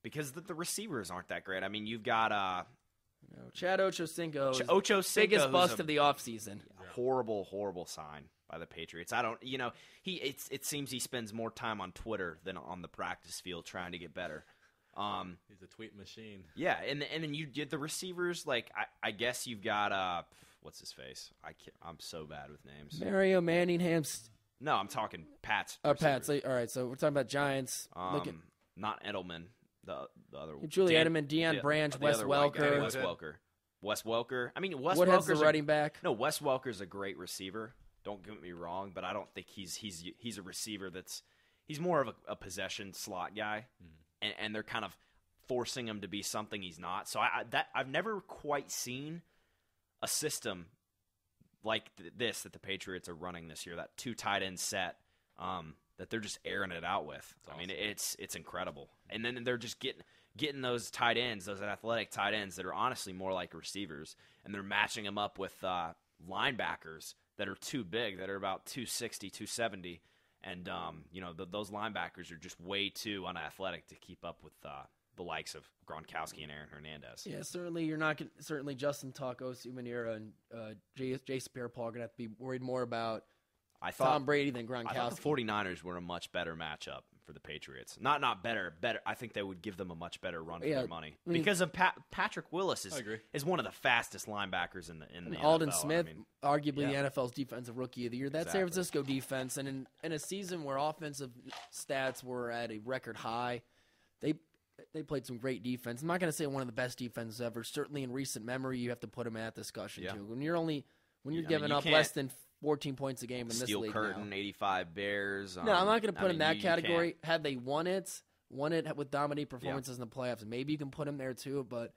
Because the receivers aren't that great. I mean, you've got Chad Ochocinco, Ochocinco, biggest bust of the offseason. Horrible sign by the Patriots. It seems he spends more time on Twitter than on the practice field trying to get better. He's a tweet machine. Yeah, and then you get the receivers. Like I guess you've got what's his face? I'm so bad with names. Mario Manningham. No, I'm talking Pats. Pats. All right, so we're talking about Giants. Not Edelman. The other one. Julian Edelman, Deion Branch, Wes Welker. Wes Welker. I mean, Wes Woodhead's Welker's the running back. No, Wes Welker's a great receiver. Don't get me wrong, but I don't think he's a receiver he's more of a possession slot guy, and they're kind of forcing him to be something he's not. So I've never quite seen a system like this that the Patriots are running this year. That 2 tight end set that they're just airing it out with. Awesome. I mean, it's incredible. And then they're just getting those tight ends, those athletic tight ends that are honestly more like receivers, and they're matching them up with linebackers that are too big, that are about 260, 270, and those linebackers are just way too unathletic to keep up with the likes of Gronkowski and Aaron Hernandez. Yeah, certainly certainly Justin Tuck, Osi Manira, and Jace Pierre-Paul are going to have to be worried more about Tom Brady than Gronkowski. I thought the 49ers were a much better matchup for the Patriots. Not better. I think they would give them a much better run for their money. I mean, because of Patrick Willis is one of the fastest linebackers in the Alden NFL. Smith, arguably the NFL's defensive rookie of the year. That San Francisco defense, and in a season where offensive stats were at a record high, they played some great defense. I'm not going to say one of the best defenses ever. Certainly in recent memory, you have to put them in that discussion too. When you're giving up less than 14 points a game in this league Steel Curtain, now. 85 Bears. No, I'm not going to put in that category. Had they won it with dominating performances in the playoffs, maybe you can put them there too. But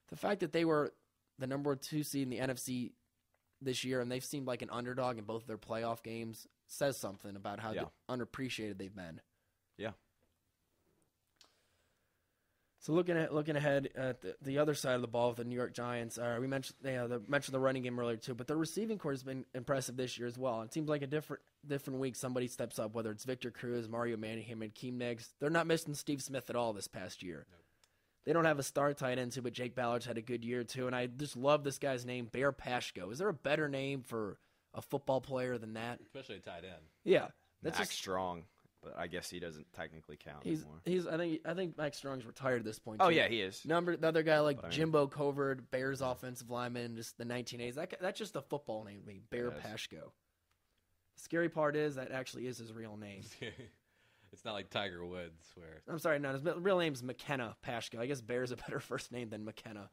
the fact that they were the number 2 seed in the NFC this year and they've seemed like an underdog in both of their playoff games says something about how unappreciated they've been. Yeah. So looking ahead at the other side of the ball with the New York Giants, we mentioned the running game earlier too, but their receiving core has been impressive this year as well. It seems like a different week somebody steps up, whether it's Victor Cruz, Mario Manningham, and Keem Niggs. They're not missing Steve Smith at all this past year. Nope. They don't have a star tight end too, but Jake Ballard's had a good year too, and I just love this guy's name, Bear Pashko. Is there a better name for a football player than that? Especially a tight end. Yeah, Max Strong. But I guess he doesn't technically count anymore. I think Mike Strong's retired at this point. Oh, yeah, he is. The other guy like Jimbo Covert, Bears offensive lineman, just the 1980s. That's just a football name to me, Bear Pashko. The scary part is that actually is his real name. It's not like Tiger Woods, where I'm sorry, no, his real name's McKenna Pashko. I guess Bear's a better first name than McKenna.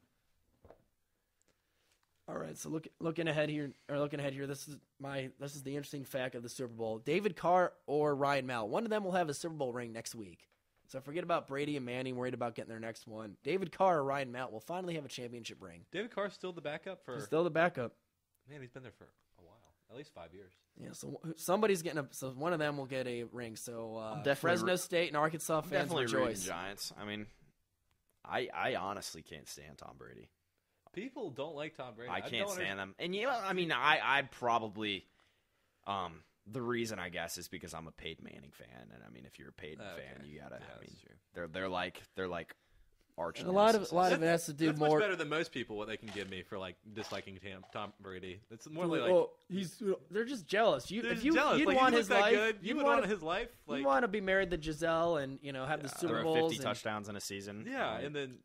All right, so looking ahead here, this is the interesting fact of the Super Bowl. David Carr or Ryan Mallett, one of them will have a Super Bowl ring next week. So forget about Brady and Manning, worried about getting their next one. David Carr or Ryan Mallett will finally have a championship ring. David Carr's still the backup He's still the backup. Man, he's been there for a while, at least 5 years. Yeah, so somebody's getting so one of them will get a ring. So Fresno State and Arkansas fans rejoice. Giants. I mean, I honestly can't stand Tom Brady. People don't like Tom Brady. I can't stand them. And I mean, I probably the reason I guess is because I'm a Peyton Manning fan, and I mean, if you're a Peyton fan, you gotta. I mean, they're like arch. A lot of it has to do that's more. Much better than most people what they can give me for like disliking Tom Brady. It's more like they're just jealous. If you jealous. You'd like, want his life. Good. You would want his life. Like, you want to be married to Giselle and have the Super Bowls, 50 touchdowns in a season. Yeah, and then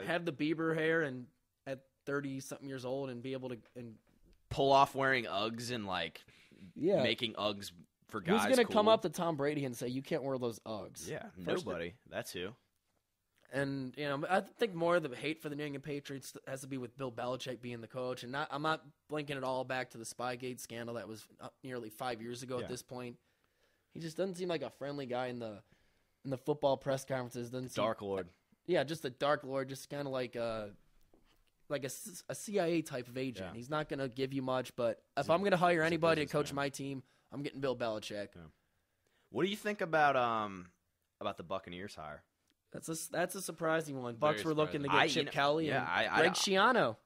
have the Bieber hair and at 30-something years old and be able to pull off wearing Uggs and making Uggs for guys. Who's going to come up to Tom Brady and say you can't wear those Uggs? Yeah, nobody. That's who. And I think more of the hate for the New England Patriots has to be with Bill Belichick being the coach, and I'm not blinking it all back to the Spygate scandal that was nearly 5 years ago. At this point, he just doesn't seem like a friendly guy in the football press conferences. Dark Lord. Yeah, just a Dark Lord, just kind of like a CIA type of agent. Yeah. He's not going to give you much, but if I'm going to hire anybody to coach my team, I'm getting Bill Belichick. Yeah. What do you think about the Buccaneers hire? That's a surprising one. Bucks were looking to get Chip Kelly and Greg Schiano.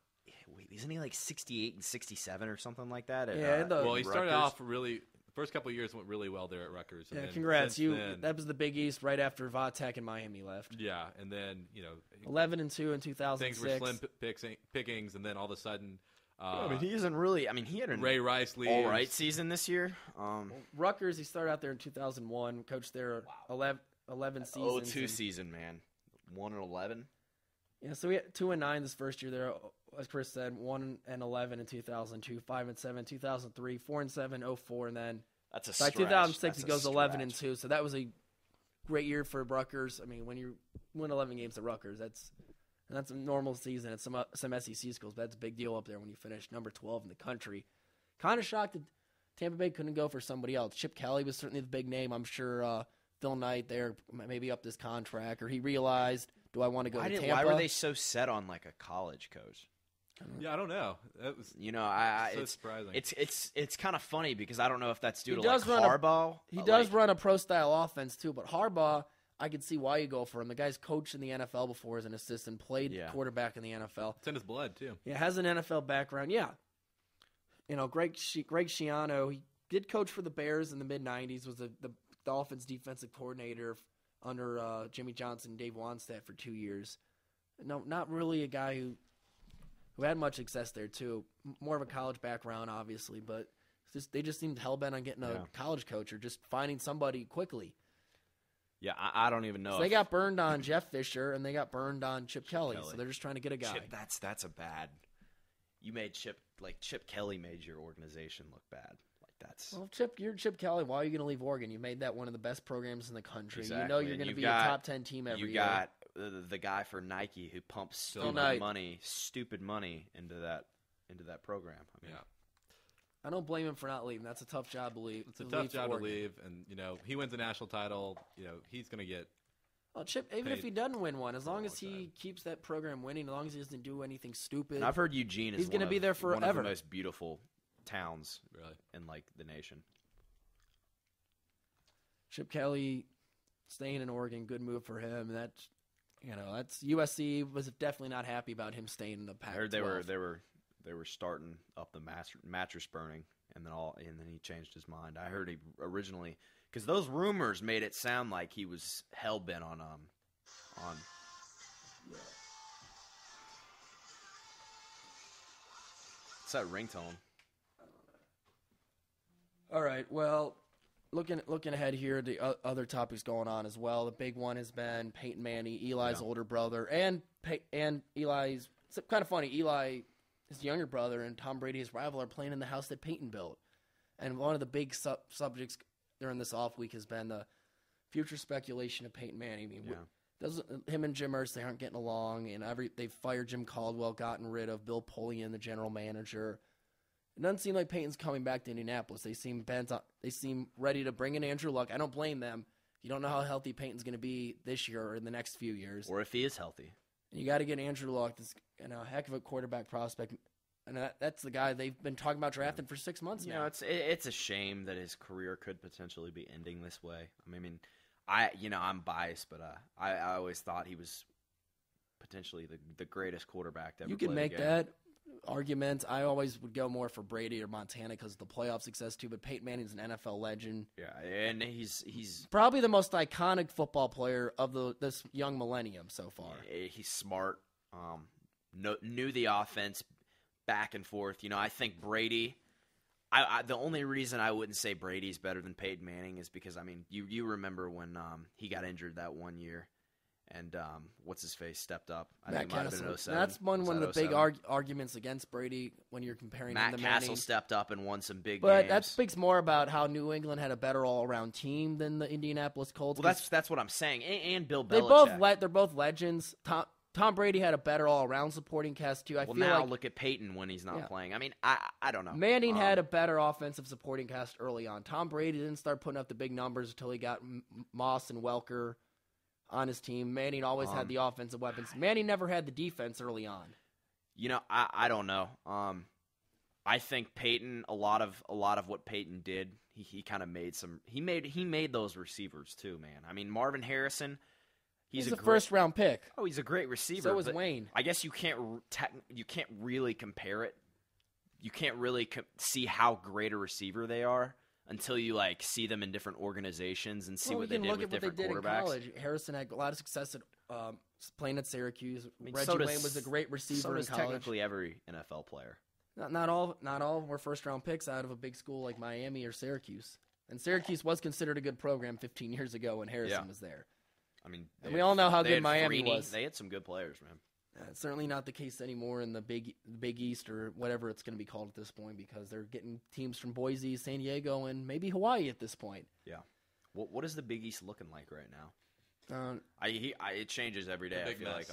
Wait, isn't he like 68 and 67 or something like that? Well, he started off really. The first couple of years went really well there at Rutgers. Yeah, congrats. That was the Big East right after Vatek and Miami left. Yeah, and then 11-2 in 2006. Things were slim pickings, and then all of a sudden. He isn't really. I mean, he had an Ray Rice leaves. All right season this year. Rutgers, he started out there in 2001, coached there 11 seasons. 0-2 season, man. 1-11. Yeah, so we had 2-9 this first year there. As Chris said, 1-11 in 2002, 5-7, 2003, 4-7, 04, and then that's a by 2006 he goes 11-2. So that was a great year for Rutgers. I mean, when you win 11 games at Rutgers, that's a normal season at some SEC schools, but that's a big deal up there when you finish number 12 in the country. Kind of shocked that Tampa Bay couldn't go for somebody else. Chip Kelly was certainly the big name. I'm sure Phil Knight there maybe upped his contract, or he realized, do I want to go to Tampa? Why were they so set on like a college coach? Yeah, I don't know. That was it's surprising. It's kind of funny because I don't know if that's due to Harbaugh. He does run a pro-style offense too, but Harbaugh, I can see why you go for him. The guy's coached in the NFL before as an assistant, played quarterback in the NFL. It's in his blood too. Yeah, has an NFL background. Yeah, Greg Schiano, he did coach for the Bears in the mid-'90s. Was the Dolphins defensive coordinator under Jimmy Johnson and Dave Wanstead for 2 years. No, not really a guy who had much success there too. More of a college background, obviously, but they just seemed hell-bent on getting a college coach or just finding somebody quickly. Yeah, I don't even know. So they got burned on Jeff Fisher and they got burned on Chip Kelly. So they're just trying to get a guy. Chip, that's a bad. You made Chip Kelly made your organization look bad. You're Chip Kelly. Why are you going to leave Oregon? You made that one of the best programs in the country. Exactly. You know you're going to be a top 10 team every year. You got the guy for Nike who pumps stupid money into that program. I mean, I don't blame him for not leaving. That's a tough job to leave. It's a tough job to leave, and he wins a national title. He's going to get. Well, Chip, even if he doesn't win one, as long as he keeps that program winning, as long as he doesn't do anything stupid. And I've heard Eugene is he's going to be there forever. One of the most beautiful towns in the nation. Chip Kelly staying in Oregon, good move for him. That's USC was definitely not happy about him staying in the Pac-12. I heard they were starting up the mattress burning, and then he changed his mind. I heard he originally, because those rumors made it sound like he was hell bent on. What's that ringtone? All right, well. Looking ahead here, the other topics going on as well. The big one has been Peyton Manning, Eli's older brother, and Eli's. It's kind of funny. Eli, his younger brother, and Tom Brady, his rival, are playing in the house that Peyton built. And one of the big subjects during this off week has been the future speculation of Peyton Manning. I mean, him and Jim Irsay aren't getting along, and they've fired Jim Caldwell, gotten rid of Bill Polian, the general manager. It doesn't seem like Peyton's coming back to Indianapolis. They seem bent on, they seem ready to bring in Andrew Luck. I don't blame them. You don't know how healthy Peyton's going to be this year or in the next few years. Or if he is healthy. And you got to get Andrew Luck, this a heck of a quarterback prospect. And that's the guy they've been talking about drafting for 6 months now. It's a shame that his career could potentially be ending this way. I mean, I'm biased, but I always thought he was potentially the greatest quarterback to ever You can play make the game. that argument. I always would go more for Brady or Montana because of the playoff success too, but Peyton Manning's an NFL legend. Yeah, and he's probably the most iconic football player of this young millennium so far. He's smart, knew the offense back and forth. I think Brady, the only reason I wouldn't say Brady's better than Peyton Manning is because, I mean, you remember when he got injured that one year. And what's-his-face stepped up. I think it might have been 07. That's one of the big arguments against Brady when you're comparing him to Manning. Matt Castle stepped up and won some big games. But that speaks more about how New England had a better all-around team than the Indianapolis Colts. Well, that's what I'm saying. And Bill Belichick. They're both legends. Tom Brady had a better all-around supporting cast, too. Look at Peyton when he's not playing. I mean, I don't know. Manning had a better offensive supporting cast early on. Tom Brady didn't start putting up the big numbers until he got Moss and Welker on his team. Manning always had the offensive weapons. Manning never had the defense early on. I don't know. I think Peyton, a lot of what Peyton did, he kind of made some. He made those receivers too, man. I mean, Marvin Harrison, he's a first round pick. Oh, he's a great receiver. So was Wayne. I guess you can't really compare it. You can't really see how great a receiver they are until you see them in different organizations and see what they did with different quarterbacks. In college. Harrison had a lot of success at playing at Syracuse. Reggie Wayne was a great receiver so does in college. Technically every NFL player. Not all were first round picks out of a big school like Miami or Syracuse. And Syracuse was considered a good program 15 years ago when Harrison was there. I mean, we all know how good Miami was. They had some good players, man. It's certainly not the case anymore in the Big East or whatever it's going to be called at this point because they're getting teams from Boise, San Diego, and maybe Hawaii at this point. Yeah. What is the Big East looking like right now? It changes every day. I feel like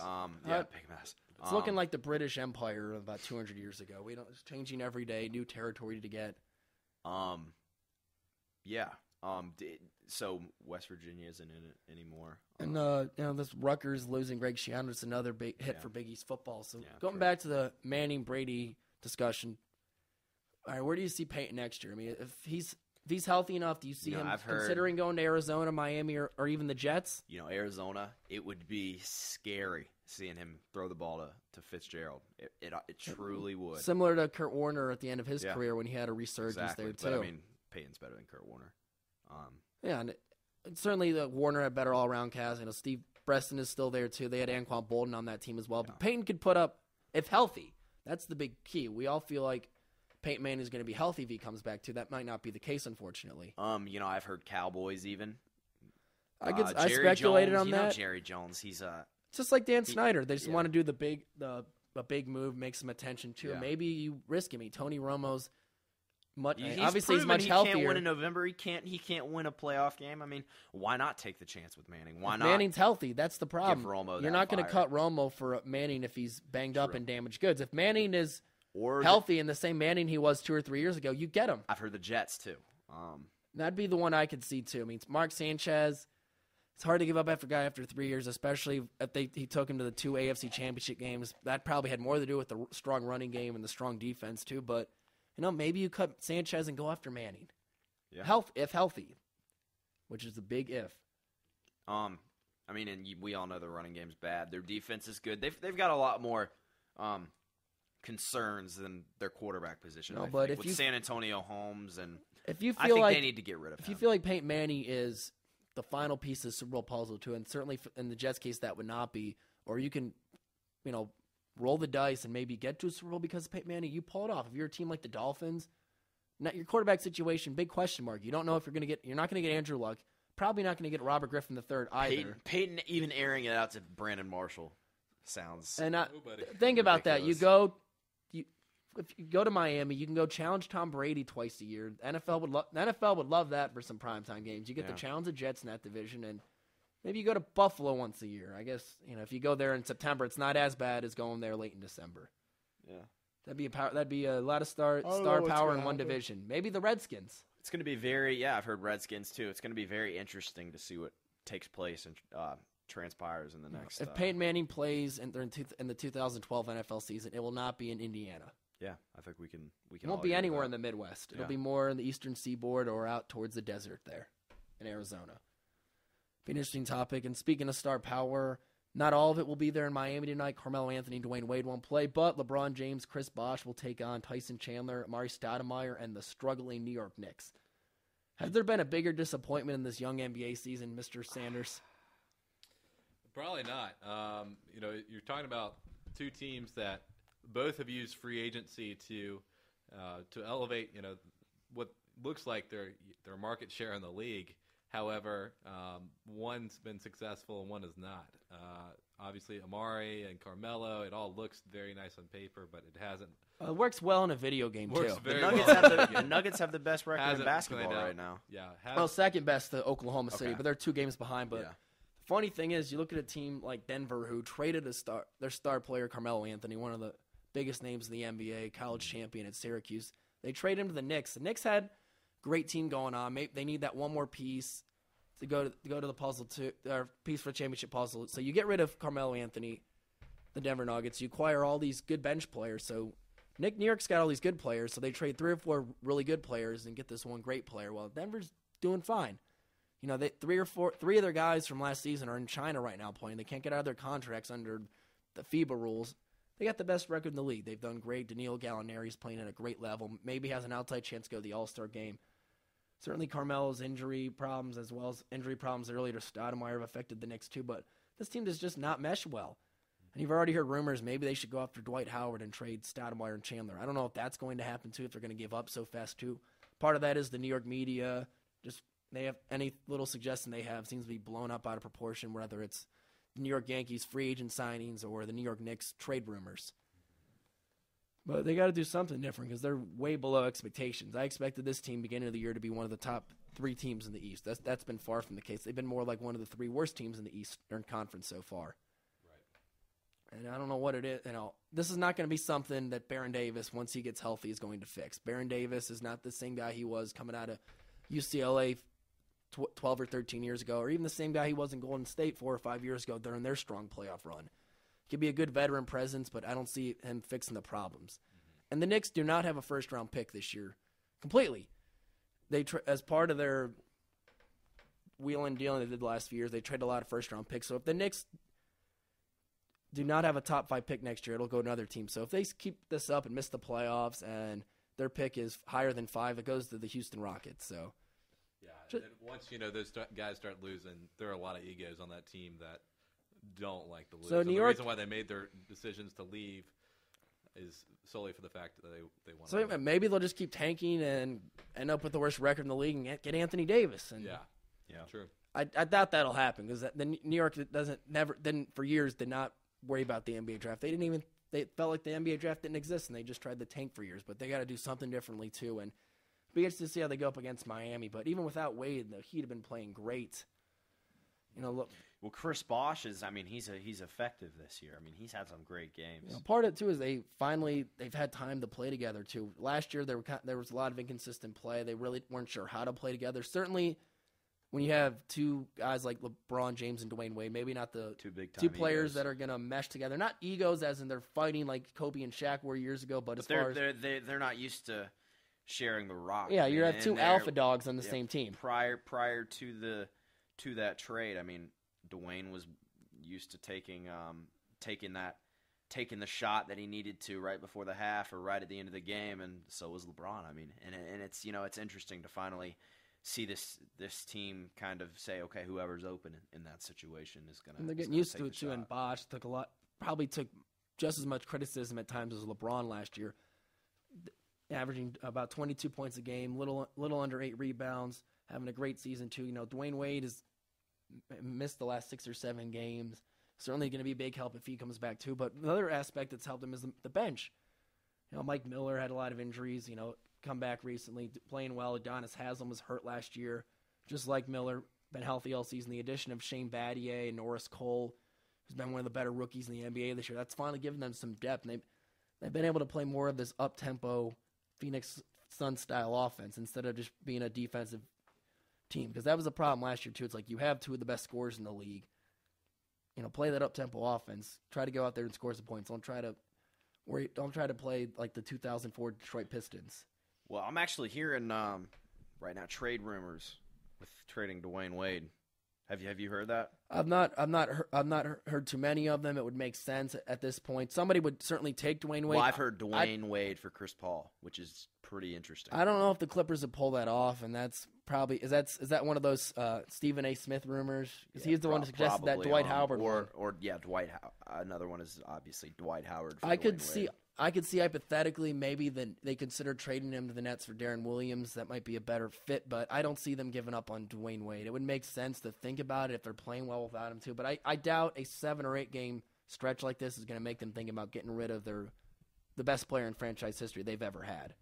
big mess. It's looking like the British Empire about 200 years ago. It's changing every day, new territory to get. Yeah. So West Virginia isn't in it anymore. And this Rutgers losing Greg Schiano is another big hit for Big East football. So going back to the Manning-Brady discussion, all right, where do you see Peyton next year? I mean, if he's healthy enough, do you see him considering going to Arizona, Miami, or even the Jets? Arizona, it would be scary seeing him throw the ball to Fitzgerald. It truly would. Similar to Kurt Warner at the end of his career when he had a resurgence there, too. But, I mean, Peyton's better than Kurt Warner. And certainly the Warner had better all-around cast. Steve Preston is still there, too. They had Anquan Bolden on that team as well. But Peyton could put up, if healthy, that's the big key. We all feel like Peyton Manning is going to be healthy if he comes back, too. That might not be the case, unfortunately. I've heard Cowboys even. I speculated Jones, on that. Jerry Jones, he's just like Dan Snyder. They just want to do a big move, make some attention, too. Maybe you risk him. Tony Romo's obviously he's much he healthier. He can't win in November. He can't win a playoff game. I mean, why not take the chance with Manning? Why not? Manning's healthy. That's the problem. Give Romo You're not going to cut Romo for Manning if he's banged up and damaged goods. If Manning is healthy and the same Manning he was 2 or 3 years ago, you get him. I've heard the Jets too. That'd be the one I could see too. I mean, Mark Sanchez. It's hard to give up after a guy after 3 years, especially if he took him to the 2 AFC Championship games. That probably had more to do with the strong running game and the strong defense too. But maybe you cut Sanchez and go after Manning. Yeah. If healthy, which is a big if. I mean, and we all know the running game's bad. Their defense is good. They've got a lot more concerns than their quarterback position. No, but with San Antonio Holmes and if you feel I think like they need to get rid of him. If you feel like Peyton Manning is the final piece of the Super Bowl puzzle too, and certainly in the Jets' case that would not be, or you can, roll the dice and maybe get to a Super Bowl because of Peyton Manning. You pull it off. If you're a team like the Dolphins, not your quarterback situation, big question mark. You don't know if you're not going to get Andrew Luck. Probably not going to get Robert Griffin III either. Peyton even airing it out to Brandon Marshall sounds. And think about that. If you go to Miami, you can go challenge Tom Brady twice a year. The NFL would love that for some primetime games. You get to challenge the Jets in that division, and maybe you go to Buffalo once a year. I guess if you go there in September, it's not as bad as going there late in December. Yeah, that'd be a lot of star power in one division. Maybe the Redskins. It's going to be I've heard Redskins too. It's going to be very interesting to see what takes place and transpires in the next. If Peyton Manning plays in the 2012 NFL season, it will not be in Indiana. Yeah, I think we can. It won't be anywhere in the Midwest. It'll be more in the Eastern Seaboard or out towards the desert there in Arizona. Be an interesting topic. And speaking of star power, not all of it will be there in Miami tonight. Carmelo Anthony, Dwayne Wade won't play, but LeBron James, Chris Bosh will take on Tyson Chandler, Amari Stoudemire, and the struggling New York Knicks. Has there been a bigger disappointment in this young NBA season, Mr. Sanders? Probably not. You're talking about two teams that both have used free agency to elevate, what looks like their market share in the league. However, one's been successful and one is not. Obviously, Amari and Carmelo, it all looks very nice on paper, but it hasn't. It works well in a video game, too. The Nuggets have the best record in basketball right now. Yeah. Second best to Oklahoma City, but they're 2 games behind. But yeah. The funny thing is, you look at a team like Denver who traded their star player, Carmelo Anthony, one of the biggest names in the NBA, college champion at Syracuse. They trade him to the Knicks. The Knicks had a great team going on. Maybe they need that one more piece to go to the puzzle or piece for the championship puzzle. So you get rid of Carmelo Anthony, the Denver Nuggets. You acquire all these good bench players. So New York's got all these good players. So they trade 3 or 4 really good players and get this one great player. Well, Denver's doing fine. 3 of their guys from last season are in China right now playing. They can't get out of their contracts under the FIBA rules. They got the best record in the league. They've done great. Danilo Gallinari's playing at a great level. Maybe has an outside chance to go to the All-Star game. Certainly Carmelo's injury problems as well as injury problems earlier to Stoudemire have affected the Knicks too, but this team does just not mesh well. And you've already heard rumors maybe they should go after Dwight Howard and trade Stoudemire and Chandler. I don't know if that's going to happen too, if they're going to give up so fast too. Part of that is the New York media. Just they have any little suggestion they have seems to be blown up out of proportion, whether it's New York Yankees free agent signings or the New York Knicks trade rumors. But they got to do something different because they're way below expectations. I expected this team beginning of the year to be one of the top 3 teams in the East. That's been far from the case. They've been more like one of the 3 worst teams in the Eastern Conference so far. Right. And I don't know what it is. This is not going to be something that Baron Davis, once he gets healthy, is going to fix. Baron Davis is not the same guy he was coming out of UCLA 12 or 13 years ago, or even the same guy he was in Golden State 4 or 5 years ago during their strong playoff run. He could be a good veteran presence, but I don't see him fixing the problems. Mm-hmm. And the Knicks do not have a first-round pick this year completely. They as part of their wheel and dealing they did the last few years, they traded a lot of first-round picks. So if the Knicks do not have a top 5 pick next year, it'll go to another team. So if they keep this up and miss the playoffs and their pick is higher than 5, it goes to the Houston Rockets. So. Yeah, once those guys start losing, there are a lot of egos on that team that don't like to lose. So the reason why they made their decisions to leave is solely for the fact that they want. So maybe they'll just keep tanking and end up with the worst record in the league and get Anthony Davis. And yeah, true. I doubt that'll happen because the New York didn't for years did not worry about the NBA draft. They felt like the NBA draft didn't exist and they just tried to tank for years. But they got to do something differently too. And be interested to see how they go up against Miami. But even without Wade, the Heat have been playing great. Look. Well, Chris Bosh is. I mean, he's effective this year. I mean, he's had some great games. Part of it too is they've had time to play together too. Last year there was a lot of inconsistent play. They really weren't sure how to play together. Certainly, when you have two guys like LeBron James and Dwayne Wade, maybe not the two players that are going to mesh together. Not egos, as in they're fighting like Kobe and Shaq were years ago, but they're not used to sharing the rock. Yeah, you have two alpha dogs on the same team. Prior to that trade, I mean, Dwayne was used to taking the shot that he needed to right before the half or right at the end of the game, and so was LeBron. I mean, and it's it's interesting to finally see this team kind of say, okay, whoever's open in that situation is gonna. And they're getting used to it too. And Bosh probably took just as much criticism at times as LeBron last year, averaging about 22 points a game, little under 8 rebounds, having a great season too. Dwayne Wade has missed the last 6 or 7 games. Certainly going to be a big help if he comes back too. But another aspect that's helped him is the bench. Mike Miller had a lot of injuries. Come back recently, playing well. Adonis Haslam was hurt last year, just like Miller, been healthy all season. The addition of Shane Battier and Norris Cole, who's been one of the better rookies in the NBA this year, that's finally given them some depth. And they've been able to play more of this up-tempo Phoenix Suns style offense instead of just being a defensive team, because that was a problem last year too. It's like you have two of the best scorers in the league. Play that up-tempo offense. Try to go out there and score some points. Don't try to play like the 2004 Detroit Pistons. Well, I'm actually hearing right now trade rumors with trading Dwayne Wade. Have you heard that? I've not heard too many of them. It would make sense at this point. Somebody would certainly take Dwayne Wade. Well, I've heard Dwayne Wade for Chris Paul, which is pretty interesting. I don't know if the Clippers would pull that off, and that's probably is that one of those Stephen A. Smith rumors? Because he's the one who suggested that Dwight Howard Dwight. Another one is obviously Dwight Howard. For I could see hypothetically maybe that they consider trading him to the Nets for Darren Williams. That might be a better fit, but I don't see them giving up on Dwayne Wade. It would make sense to think about it if they're playing well without him too, but I doubt a 7 or 8 game stretch like this is going to make them think about getting rid of the best player in franchise history they've ever had.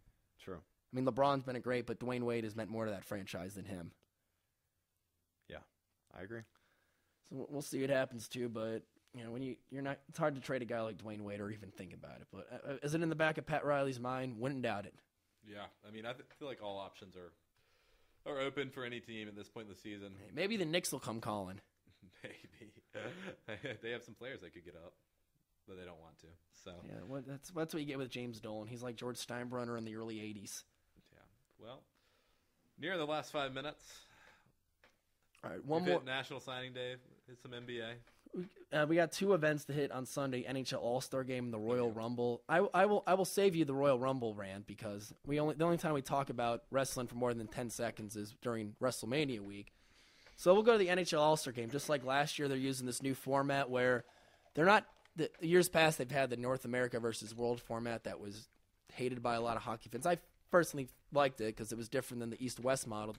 True. I mean, LeBron's been great, but Dwayne Wade has meant more to that franchise than him. Yeah, I agree. So we'll see what happens too, but when you're not, it's hard to trade a guy like Dwayne Wade or even think about it. But is it in the back of Pat Riley's mind? Wouldn't doubt it. Yeah, I mean, I feel like all options are open for any team at this point in the season. Maybe the Knicks will come calling. Maybe they have some players that could get up, but they don't want to. So yeah, that's what you get with James Dolan. He's like George Steinbrenner in the early '80s. Yeah. Well, near the last 5 minutes. All right, one more National Signing Day. Hit some NBA. We got 2 events to hit on Sunday: NHL All-Star Game and the Royal Rumble. I will save you the Royal Rumble rant because the only time we talk about wrestling for more than 10 seconds is during WrestleMania week. So we'll go to the NHL All-Star Game. Just like last year, they're using this new format where they're not. The years past, they've had the North America versus World format that was hated by a lot of hockey fans. I personally liked it because it was different than the East-West model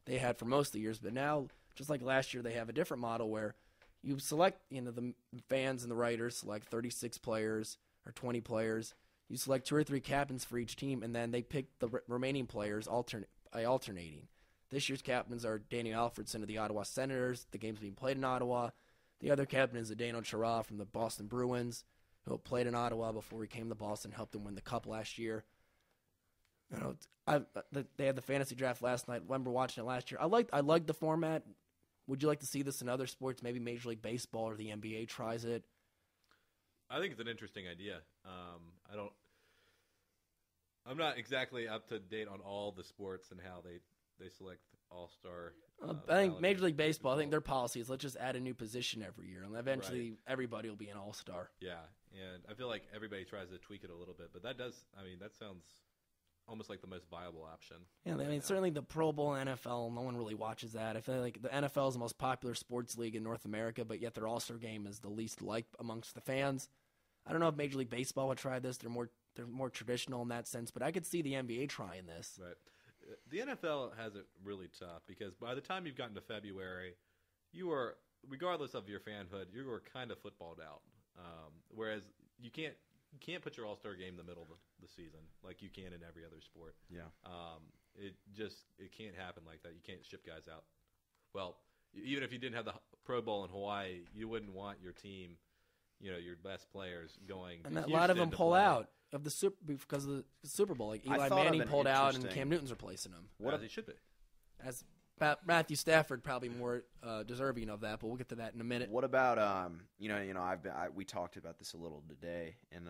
they had for most of the years. But now, just like last year, they have a different model where you select, the fans and the writers select 36 players or 20 players. You select 2 or 3 captains for each team, and then they pick the remaining players alternating. This year's captains are Daniel Alfredson of the Ottawa Senators. The game's being played in Ottawa. The other captain is Zdeno Chara from the Boston Bruins, who played in Ottawa before he came to Boston, helped him win the Cup last year. They had the fantasy draft last night. I remember watching it last year. I liked the format. Would you like to see this in other sports? Maybe Major League Baseball or the NBA tries it. I think it's an interesting idea. I'm not exactly up to date on all the sports and how they select all-star. I think Major League Baseball, I think their policy is let's just add a new position every year, and eventually everybody will be an all-star. Yeah, and I feel like everybody tries to tweak it a little bit, but that sounds almost like the most viable option. Yeah, certainly the Pro Bowl and NFL, no one really watches that. I feel like the NFL is the most popular sports league in North America, but yet their All-Star game is the least liked amongst the fans. I don't know if Major League Baseball would try this. They're more traditional in that sense, but I could see the NBA trying this. Right. The NFL has it really tough because by the time you've gotten to February, you are, regardless of your fanhood, you are kind of footballed out. Whereas you can't put your All-Star game in the middle of the season like you can in every other sport. Yeah. It can't happen like that. You can't ship guys out. Well, even if you didn't have the Pro Bowl in Hawaii, you wouldn't want your team, your best players going. And a lot of them pull out of the because of the Super Bowl. Like Eli Manning pulled out, and Cam Newton's replacing him. As he should be. As Matthew Stafford probably more deserving of that, but we'll get to that in a minute. What about we talked about this a little today in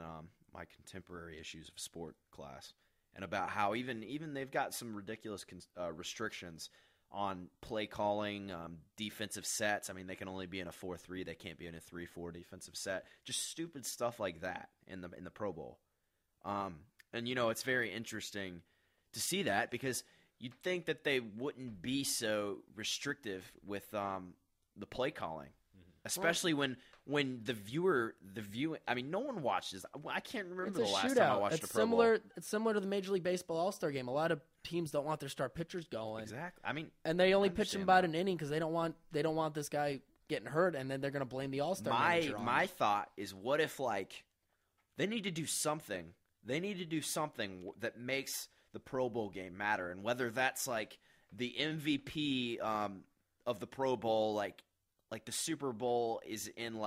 my contemporary issues of sport class, and about how even they've got some ridiculous restrictions on play calling, defensive sets. I mean, they can only be in a 4-3. They can't be in a 3-4 defensive set. Just stupid stuff like that in the Pro Bowl. And it's very interesting to see that because you'd think that they wouldn't be so restrictive with the play calling, especially when the viewing. I mean, no one watches. I can't remember the last time I watched a Pro Bowl. It's similar to the Major League Baseball All-Star Game. A lot of teams don't want their star pitchers going. Exactly. I mean, and they only pitch them about an inning because they don't want this guy getting hurt, and then they're going to blame the All-Star manager on my thought is, what if they need to do something? They need to do something that makes the Pro Bowl game matter, and whether that's the MVP of the Pro Bowl, like the Super Bowl is in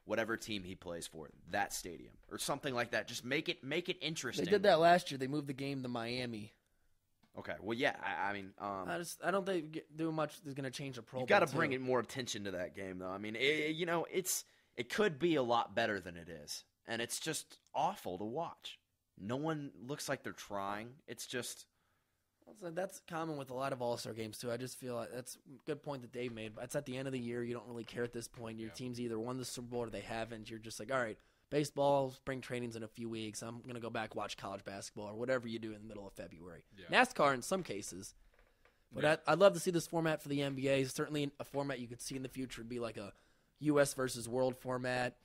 whatever team he plays for, that stadium or something like that. Just make it interesting. They did that last year. They moved the game to Miami. Okay, well, yeah. I mean, I don't think doing much is going to change the Pro Bowl. You got to bring more attention to that game, though. I mean, it could be a lot better than it is, and it's just awful to watch. No one looks like they're trying. It's just that's common with a lot of All-Star games too. I just feel like that's a good point that Dave made. But it's at the end of the year. You don't really care at this point. Your team's either won the Super Bowl or they haven't. You're just like, all right, baseball, spring training's in a few weeks. I'm going to go back watch college basketball or whatever you do in the middle of February. Yeah. NASCAR in some cases. But I'd love to see this format for the NBA. Certainly a format you could see in the future would be like a U.S. versus world format.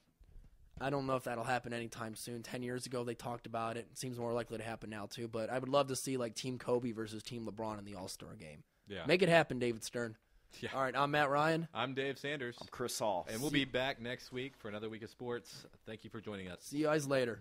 I don't know if that'll happen anytime soon. 10 years ago, they talked about it. It seems more likely to happen now, too. But I would love to see Team Kobe versus Team LeBron in the All-Star game. Yeah. Make it happen, David Stern. Yeah. All right, I'm Matt Ryan. I'm Dave Sanders. I'm Chris Hall. And we'll be back next week for another week of sports. Thank you for joining us. See you guys later.